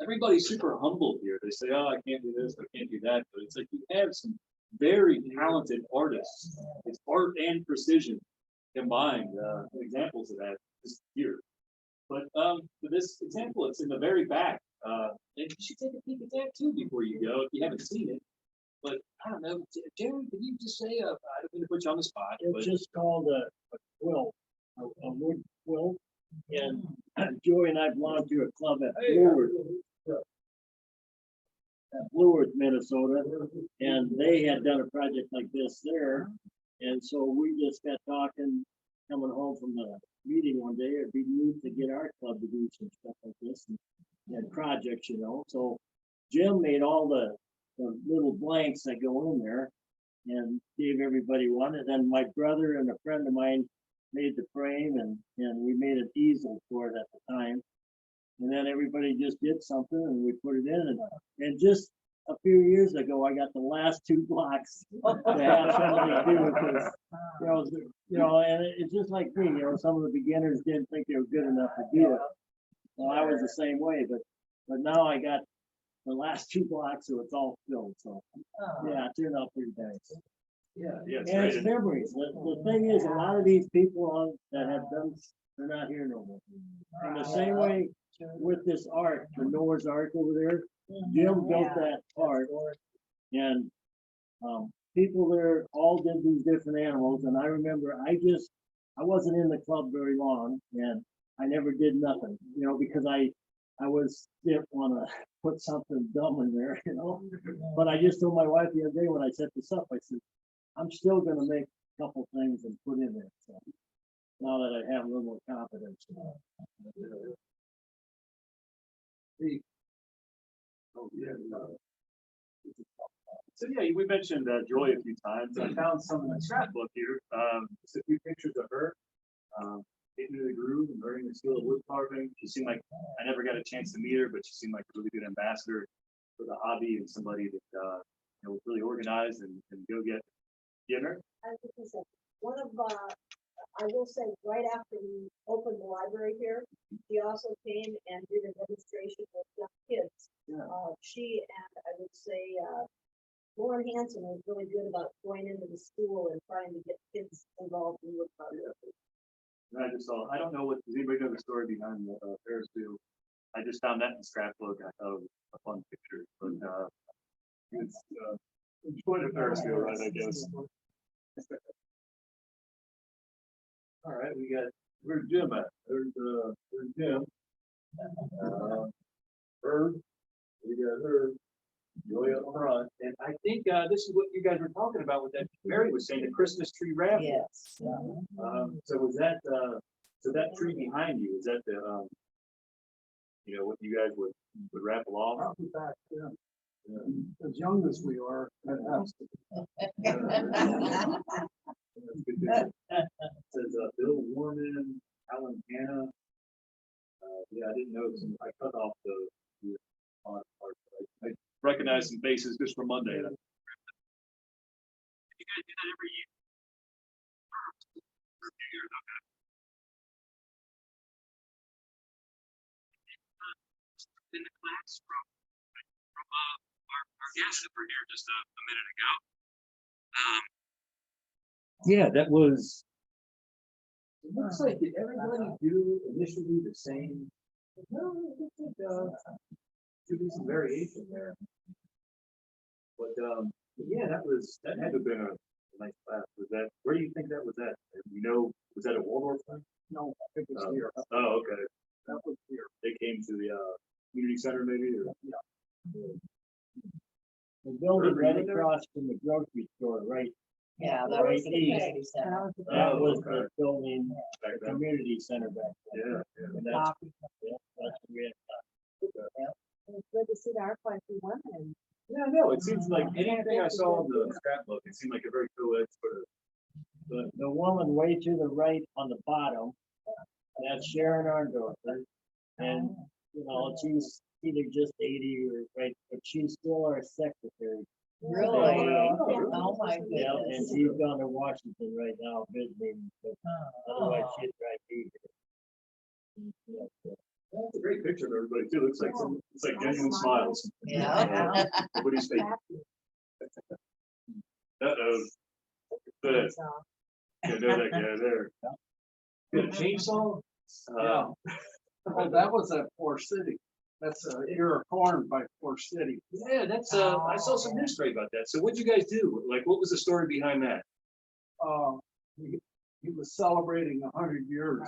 everybody's super humble here. They say, "Oh, I can't do this, I can't do that," but it's like you have some very talented artists. It's art and precision combined. Examples of that is here. But for this example, it's in the very back. And you should take a peek at that too before you go if you haven't seen it. But I don't know, Jerry, can you just say, I don't mean to put you on the spot, but It's just called a quilt, a wood quilt. And Joey and I belong to a club at Blue Minnesota, and they had done a project like this there. And so we just got talking, coming home from the meeting one day, it'd be neat to get our club to do some stuff like this and projects, So Jim made all the little blanks that go in there and gave everybody one. And then my brother and a friend of mine made the frame and we made an easel for it at the time. And then everybody just did something and we put it in. And just a few years ago, I got the last 2 blocks to have somebody do it. And it's just like me, some of the beginners didn't think they were good enough to do it. Well, I was the same way, but now I got the last 2 blocks, so it's all filled. So yeah, it turned out pretty nice. yeah, it's And it's great. memories. The thing is, a lot of these people that have done, they're not here no more. In the same way with this art, the Noah's Ark over there, Jim built that art, and people there all did these different animals. And I remember I wasn't in the club very long, and I never did nothing, because I didn't want to put something dumb in there, But I just told my wife the other day when I set this up, I said, I'm still going to make a couple things and put in there. So now that I have a little more confidence. So yeah, we mentioned Joy a few times. I found some in the scrapbook here. Just a few pictures of her getting into the groove and learning the skill of wood carving. She seemed like I never got a chance to meet her, but she seemed like a really good ambassador for the hobby and somebody that was really organized and go get dinner. One of, I will say, right after we opened the library here, she also came and did a demonstration with young kids. Yeah. She and I would say, Lauren Hanson was really good about going into the school and trying to get kids involved in woodcarving. And I just saw, I don't know does anybody know the story behind the Ferris wheel? I just found that in the scrapbook. I thought it was a fun picture, but it's enjoy the Ferris wheel, right? I guess. All right, where's Jim at? There's Jim. Herb, we got her. Joy up front, and I think this is what you guys were talking about with that. Mary was saying the Christmas tree raffle. Yes. So was that so that tree behind you? Is that the what you guys would raffle off? Probably back then. As young as we are, that has to be. It says Bill Warman, Alan Hanna. Yeah, I didn't know some, I cut off the odd part. I recognize some faces just from Monday. You guys do that every year? For a few years, okay. In the class from our guests that were here just a minute ago. Yeah, that was. It looks like, did everybody do initially the same? No, I think, should be some variation there. But, yeah, that had to have been a nice class. Was that, where do you think that was at? You know, was that a Waldorf thing? No, I think it's here. Oh, okay. That was here. They came to the, community center maybe, or? The building right across from the grocery store, right? Yeah, that Right was the east. community center. That was okay. the building, Back the then? community center back then. Yeah, And that's, yeah, that's what we had. It's good to see the art class we went in. Yeah, no, it seems like anything I saw on the scrapbook, it seemed like a very cool sort of. The woman way to the right on the bottom, that's Sharon Arndorfer. And, you know, she's either just 80 or right, but she's still our secretary. Really? Oh, my Yeah, and goodness. she's gone to Washington right now visiting, but otherwise she'd right be here. That's a great picture of everybody too. Looks like it's like genuine smiles. Yeah. Everybody's face. Uh-oh. Good. You know that guy there. Got a chainsaw? Yeah. Oh, that was at Forest City. That's a ear of corn by Forest City. Yeah, that's I saw some news story about that. So what'd you guys do? Like, what was the story behind that? He was celebrating 100 years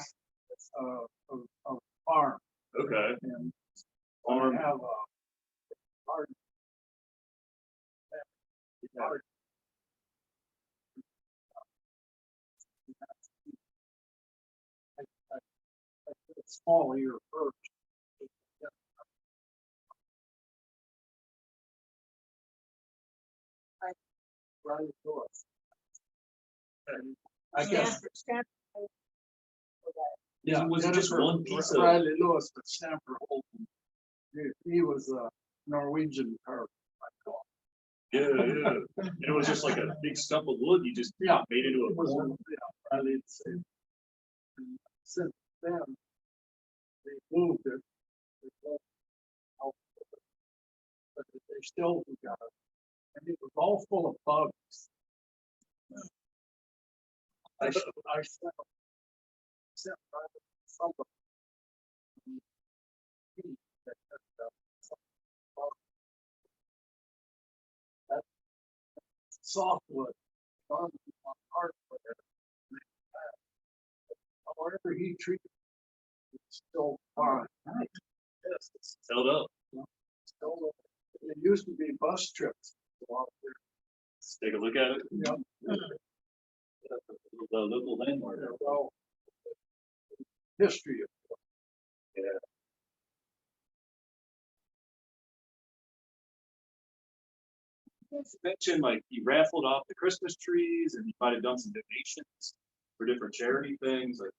of farm. Okay. And Farm. have a party. Party. I small ear first. Right to us. And I guess. Yeah, Was it just Jennifer one piece of? Riley Lewis, but Stamper Holton. He was a Norwegian carver. Yeah, yeah. And it was just like a big stump of wood you just Yeah. made into a It was, form. yeah, Riley had said. And since then, they moved it. They moved out. But they still got it. And it was all full of bugs. I sent somebody. That softwood, hardwood. However he treated it, it's still fine. Yes, it's Held up. still, it used to be bus trips. Out there. Let's take a look at it. Yeah. The local landmark. Well, history of Yeah. You mentioned like you raffled off the Christmas trees and you might have done some donations for different charity things like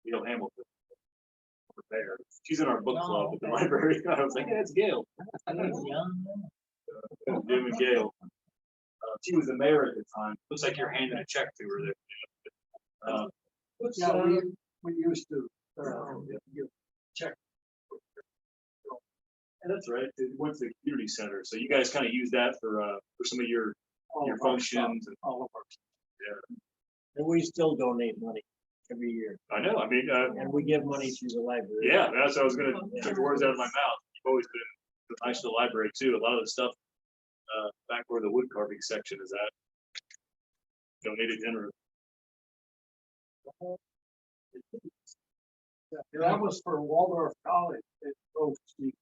Gail Hamilton. There. She's in our book club at the library. I was like, yeah, it's Gail. Jim and Gail. She was the mayor at the time. Looks like you're handing a check to her there. yeah, we used to give check. And that's right. It went to the community center. So you guys kind of use that for some of your all of our functions. stuff, all of our. Yeah. And we still donate money every year, I know. I mean, and we give money to the library. yeah, that's what I was gonna take the words out of my mouth. You've always been nice to the library too. A lot of the stuff back where the wood carving section is at. Donated generous. That was for Waldorf College. It drove me.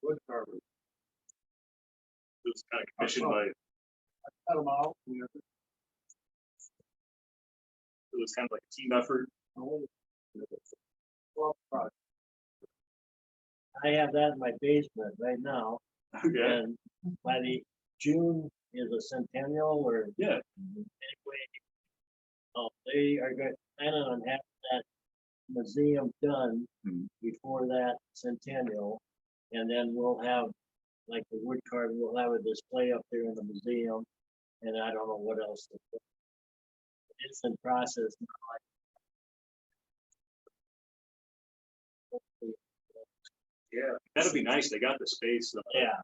Woodcarvers. It was kind of commissioned by. Cut them out. It was kind of like a team effort. Well, I have that in my basement right now, Okay, and by the June is a centennial or yeah, anyway. They are going, planning on having that museum done Hmm. before that centennial. And then we'll have, like the wood carving, we'll have a display up there in the museum. And I don't know what else. It's in process. yeah, that'd be nice, they got the space. Yeah,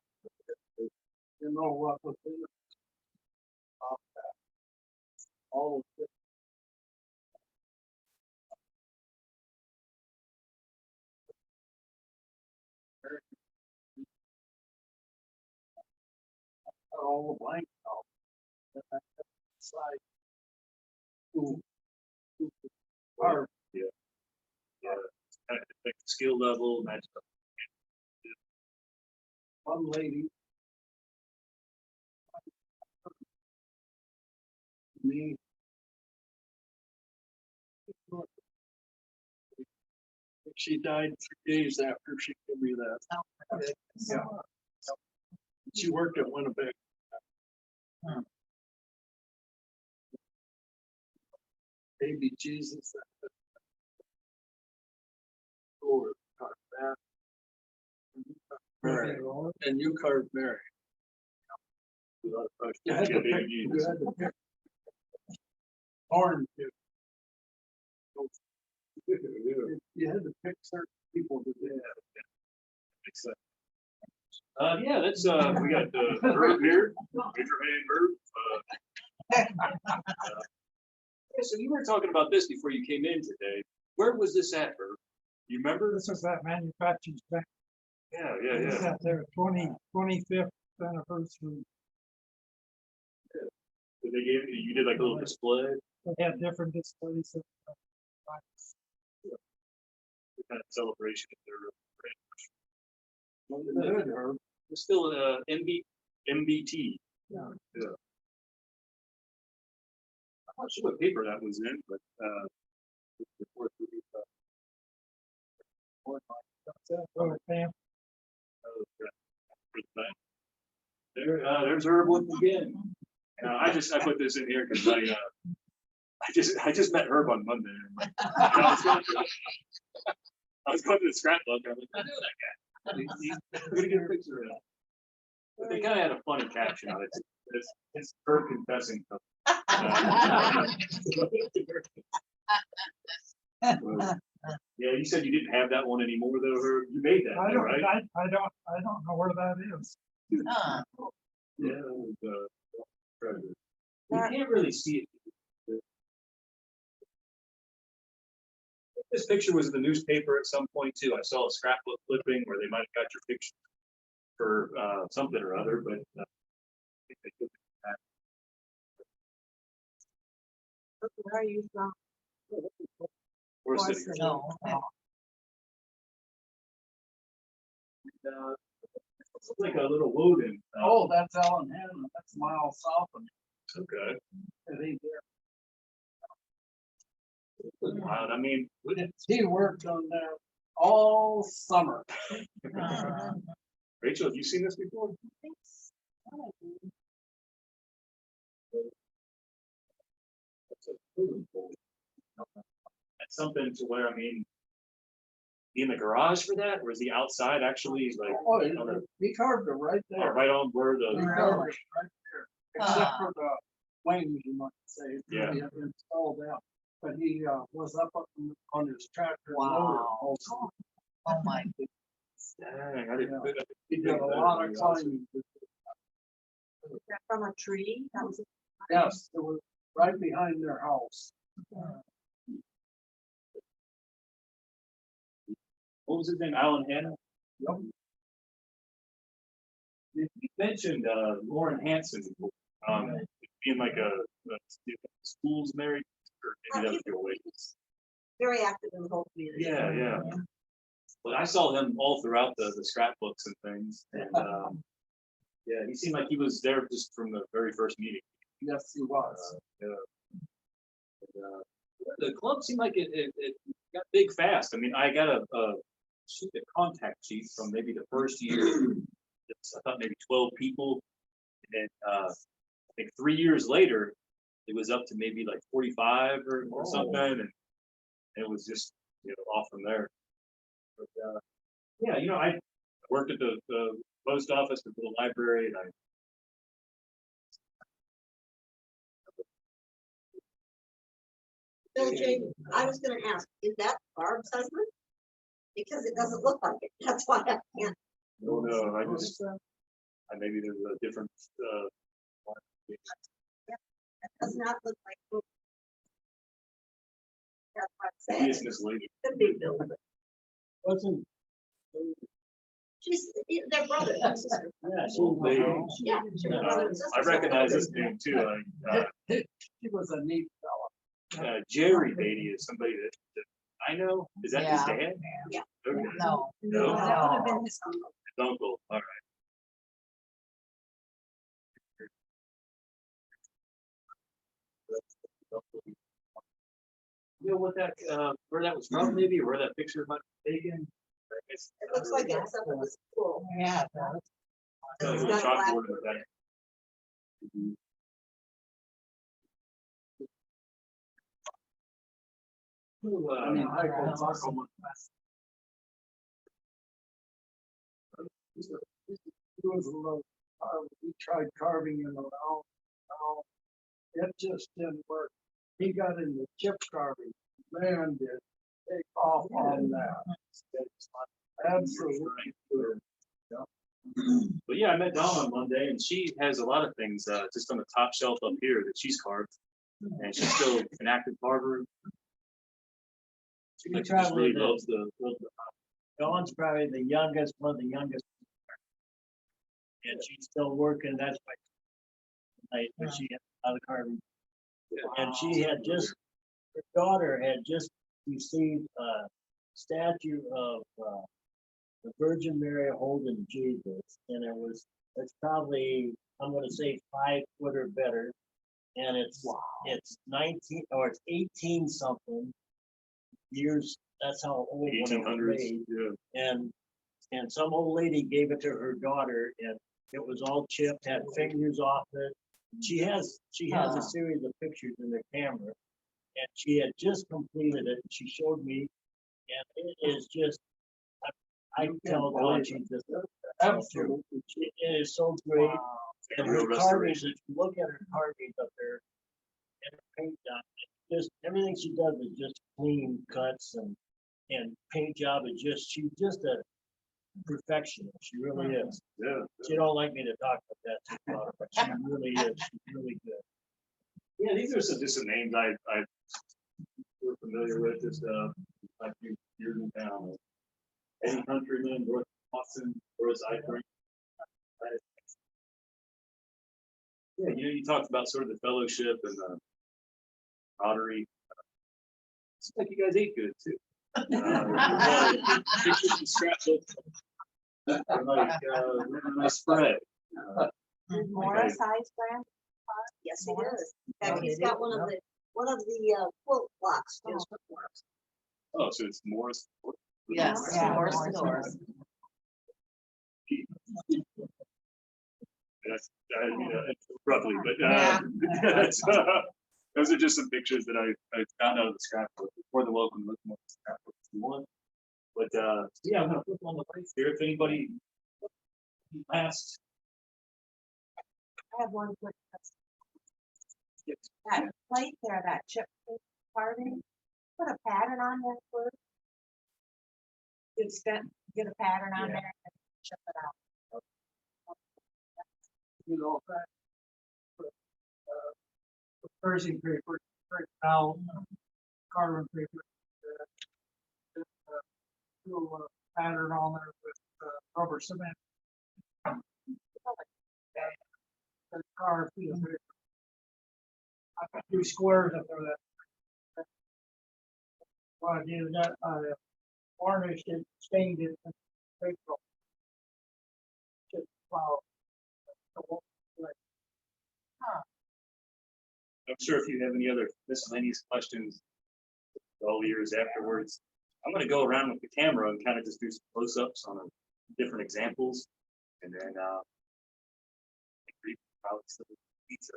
You know what was in it? All of it. All the blank out. Side. Ooh. Or Yeah, kind of like skill level, and that stuff. one lady. Me. She died 3 days after she gave me that. Yeah. She worked at Winnipeg. Baby Jesus. Or that. Mary. And you carved Mary. You had to pick. You had to pick. Orange. You had to pick certain people to do that. Yeah, that's, we got, Herb here, raise your hand, Herb. Yeah, so you were talking about this before you came in today. Where was this at, Herb? You remember? This was that manufacturing spec. Yeah, It's at their 25th anniversary. So they gave you, you did like a little display, They had different displays. kind of celebration of their. Good, Herb. It's still, MBT. Yeah. Yeah. I'm not sure what paper that was in, but, there's Herb once again. I put this in here because I just met Herb on Monday. I was going to the scrapbook. I'm like, I know that guy. I'm gonna get a picture of that. But they kind of had a funny caption on it. It's Herb confessing. Yeah, you said you didn't have that one anymore, though, Herb. You made that, I though, don't, right? I don't know where that is. Yeah, it was, treasure. You can't really see it. This picture was in the newspaper at some point too. I saw a scrapbook clipping where they might have got your picture for something or other, but I think they took that. Where are you from? Or city. It's like a little Woden. Oh, that's Ellen Hannon. That's miles south of me. Okay. It ain't there. Wow, I mean, He worked on there all summer. Rachel, have you seen this before? That's something to where, I mean, he in the garage for that, or is he outside actually? He's like, Oh, on the, he carved it right there. right on where He the, carved it right there. Except for the wings, you might say. Yeah. He had installed out, but he was up on his tractor. Wow. Also. Oh my. dang, I didn't. He did a lot of climbing. Is that from a tree? That was Yes, it was right behind their house. What was his name? Alan Hanna? Yep. You mentioned Lauren Hanson, being like a schools married, or maybe that was your way. very active in the whole community. Yeah, yeah. But I saw him all throughout the scrapbooks and things, and yeah, he seemed like he was there just from the very first meeting. Yes, he was. Yeah. And, the club seemed like it got big fast. I mean, I got a see the contact sheet from maybe the first year. I thought maybe 12 people. And I think 3 years later, it was up to maybe like 45 or something. And it was just, off from there. But, yeah, I worked at the post office, at the library, and Bill J, I was gonna ask, is that Barb's husband? Because it doesn't look like it, that's why I can't. don't know, maybe there's a different, It does not look like. That's what I'm he is saying. misleading. Could be Bill. Wasn't, They're brother and sister. yeah, Yeah. she was brother and I sister. recognize this name too. He was a neat fella. Jerry Beatty is somebody that I know. Is that his Yeah. dad? Yeah. Okay. No. No. That would have been his uncle. His uncle. All right. You know what where that was from, maybe, or where that picture might be taken? It looks like it's up at the school. Yeah. It's a got chalkboard black. with that. I mean, I go back almost. He was a little, we tried carving him around, it just didn't work. He got into chip carving, man, did take off on that. Absolutely. But yeah, I met Dawn one day, and she has a lot of things just on the top shelf up here that she's carved, and she's still an active carver. She just really loves the. Dawn's probably the youngest, one of the youngest. And she's still working, that's why. Tonight, but she had a lot of carving. And she had just, her daughter had just received a statue of the Virgin Mary holding Jesus. And it's probably, I'm gonna say 5 foot or better. And it's 19, or it's 18 something years, that's how old when it was 1800s. made. Yeah. And some old lady gave it to her daughter, and it was all chipped, had fingers off it. She has a series of pictures in her camera, and she had just completed it. She showed me, and it is just, I can tell Dawn she's just absolutely. It is so great, and her carvings. If you look at her carvings up there, and her paint job, just everything she does is just clean cuts and paint job is just, she's just a perfectionist. She really is. Yeah. She don't like me to talk about that too far, but she really is. She's really good. Yeah, these are just some names we're familiar with, just a few years in town. Eddie Countryman, North Boston, Doris Eifert. Yeah, you talked about sort of the fellowship and the camaraderie. Seems like you guys ate good too. Pictures and scrapbooks. Like a spread. Did Morris Ice brand? Yes, he does. In fact, he's got one of the quote blocks just for Morris. Oh, so it's Morris. Yes. Yeah, Morris Morris stores. That's roughly, but Yeah. those are just some pictures that I found out of the scrapbook before the welcome look more scrapbook if you want. But yeah, I'm gonna flip on the plates here. If anybody last. I have one quick question. That plate there, that chip carving, put a pattern on there first. Get a pattern on there and chip it out. You know, that. Pershing paper, right now, carbon paper. Do a pattern on there with rubber cement. The car piece of paper. I got 2 squares up there that. What I did is that I varnished it, stained it, and paper. Just plow. I'm sure if you have any other miscellaneous questions, all the years afterwards, I'm gonna go around with the camera and kind of just do some close-ups on different examples, and then about some pizza.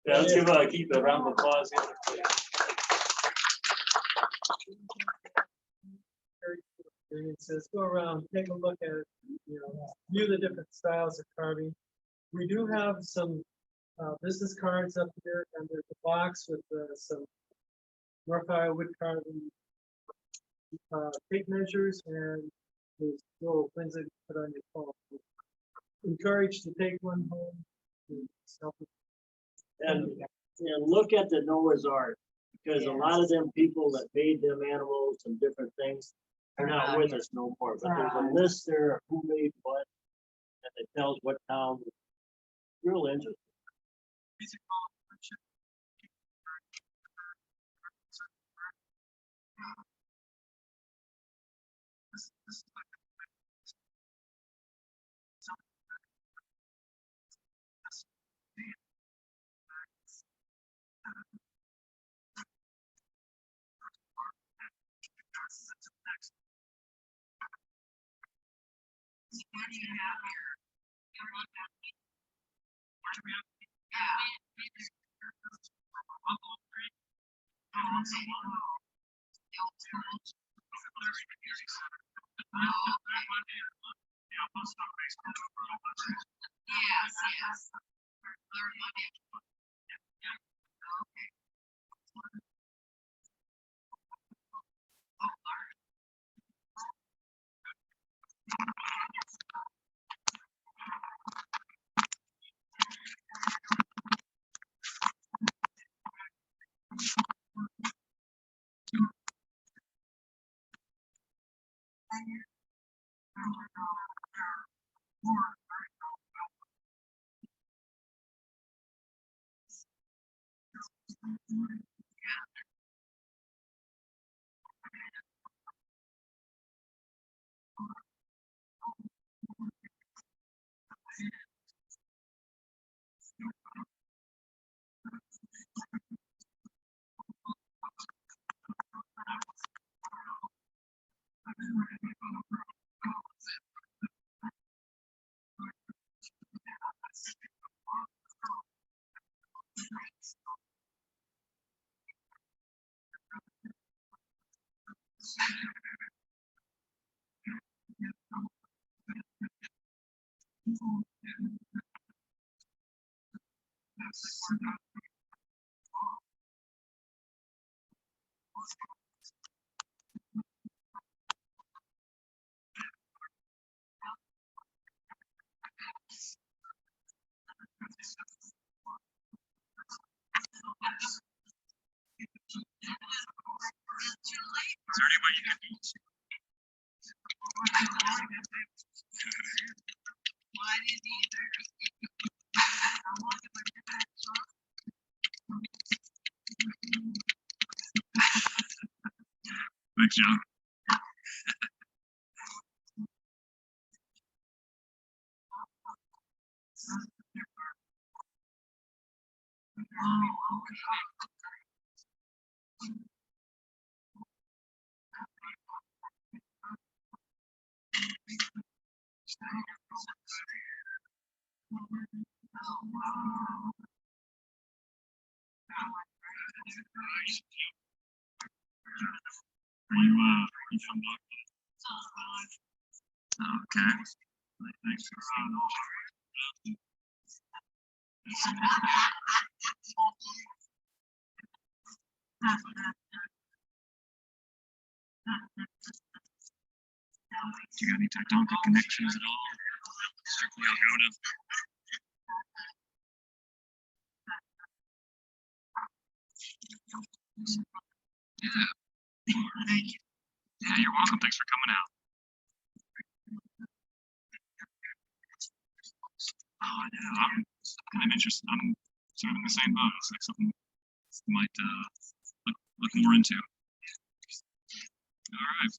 Yeah, let's give Keith a round of applause here. Experiences, go around, take a look at it, view the different styles of carving. We do have some business cards up here, and there's a box with some North Iowa wood carving tape measures, and there's little things that you put on your phone. Encouraged to take one home. And self- And look at the Noah's Ark, because a lot of them people that made them animals and different things are not with us no more, but there's a list there of who made what, and it tells what town. Real interesting. Thanks, John. You from Okay. Thanks for Do you got any tectonic connections at all? Strictly Algona. Yeah, you're welcome. Thanks for coming out. Oh, yeah, I'm kind of interested. I'm sort of in the same boat. It's like something might look more into. All right.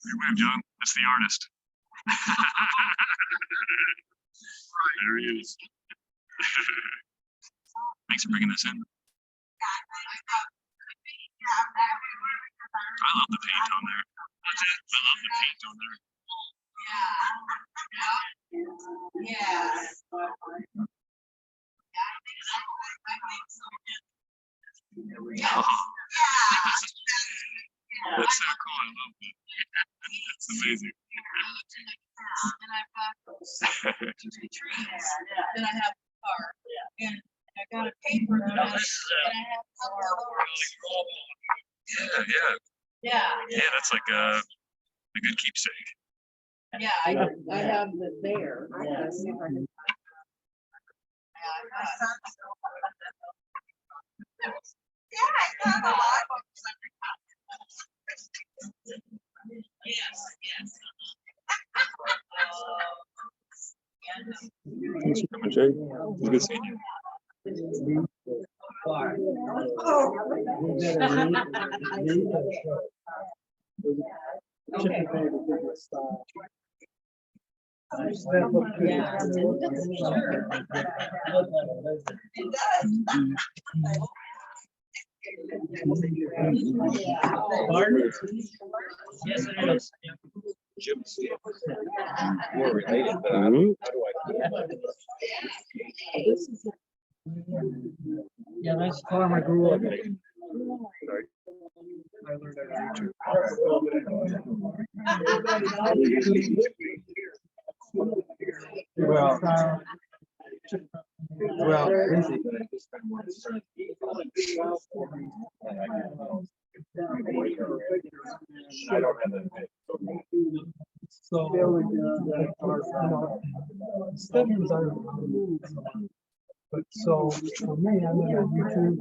Your wave, John. That's the artist. There he is. Thanks for bringing this in. I love the paint on there. What's that? I love the paint on there. Oh, that's so cool. I love that. That's amazing. And I have a car, and I got a paper, and I have Yeah, that's like a good keepsake. yeah, I have it there. I gotta see if I can. Thanks for coming, Jay. It was good seeing you. Yes, it is. Jim's more related, but how do Yeah, that's the farm I grew up in. I learned how to read. Well, busy, but I just spend more time. I don't have that. So, studies are. But so for me, I'm on YouTube.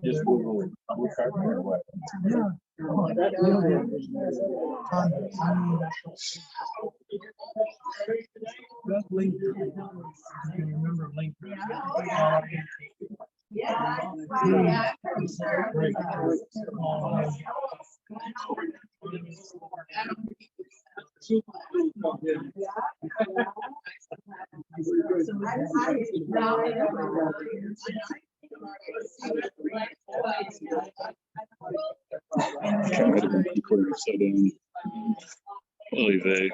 Just Google Woodcarving or what? Yeah. Oh, that link. You can remember link. Okay, might have been recorded upside down. Holy vey.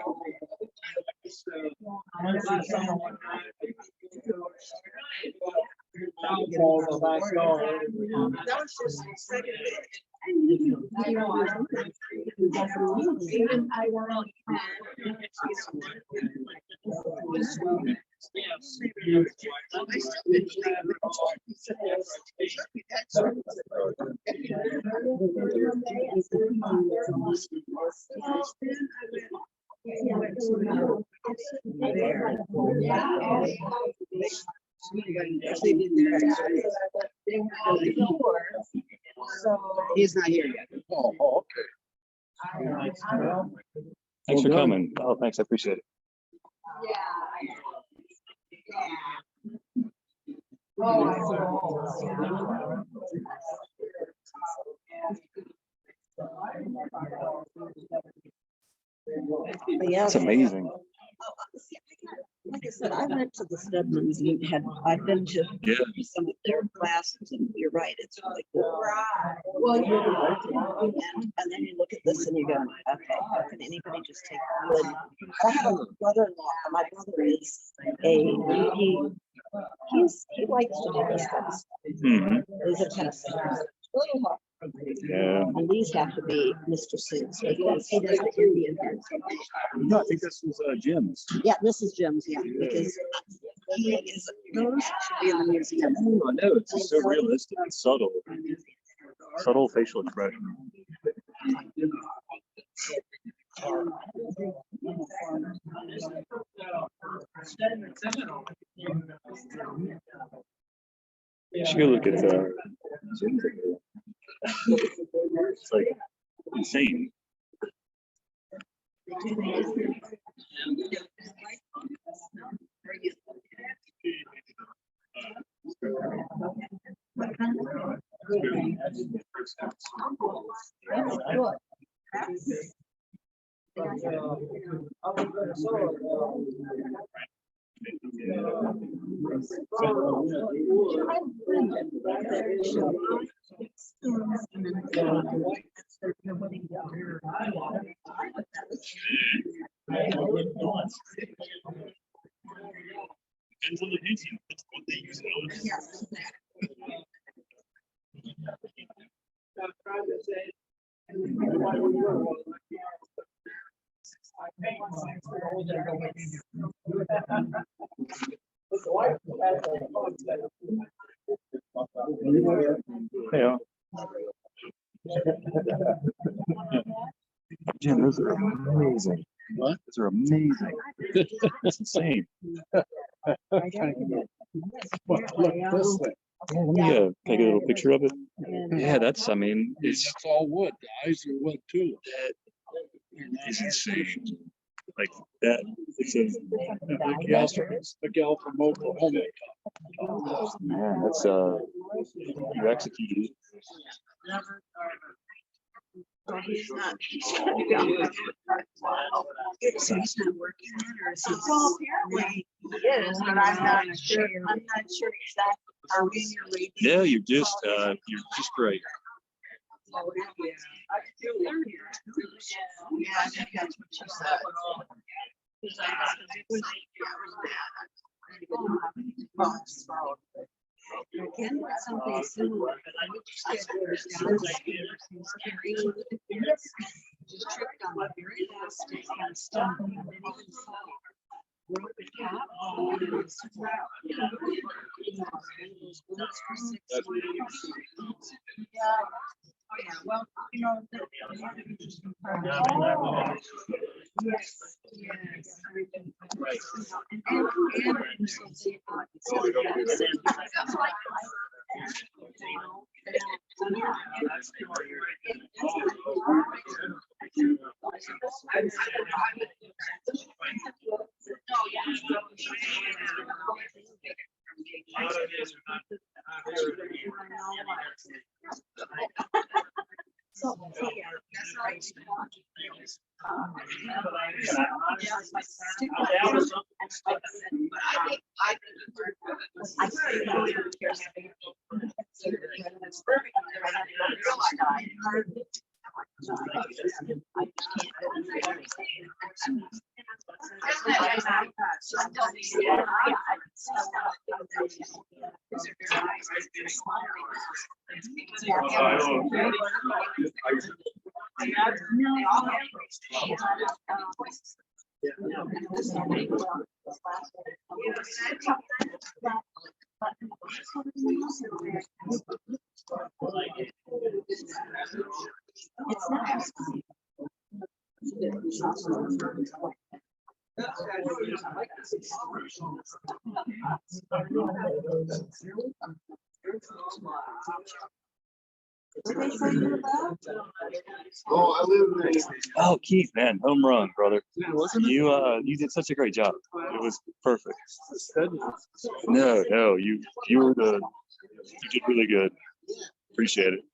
He's not here yet. Oh, okay. Thanks for coming. Oh, thanks. I appreciate it. Yeah. That's amazing. Like I said, I went to the Stedmans and I've been to Yeah. some of their classes, and you're right, it's really cool. Well, and then you look at this and you go, okay, how can anybody just take wood? I have a brother-in-law, my brother is he likes to do this kind of stuff. He's a tennis player. It's really hard. Yeah. And these have to be Mr. Suits because he does the Indian dance. No, I think this was Jim's. Yeah, this is Jim's, yeah, because Those should be in the museum. Oh, I know, it's just so realistic and subtle. Subtle facial expression. You should go look at it's like insane. Depends on the painting. That's what they use nowadays. Yeah. Jim, those are amazing. What? Those are amazing. It's insane. Look this way. Yeah, let me can I get a little picture of it? Yeah, that's, I mean, it's It's all wood. The eyes are wood too. that is insane. Like that, it's a masterpiece. The gal from Oklahoma. Man, that's you executed it. He's not working on it, or is he? Well, apparently he is, but I'm not sure exactly how he's. Yeah, you're just great. Yeah, I think that's what she said. I can do something similar, but I would just get those downstairs and carry with the fence. Just tripped on the very last stick and stuff. Broke the cap. Yeah. Oh, yeah, well, you know. Yes, yes. Right. Oh, I live there. Oh, Keith, man, home run, brother. You did such a great job. It was perfect. No, you did really good. Appreciate it.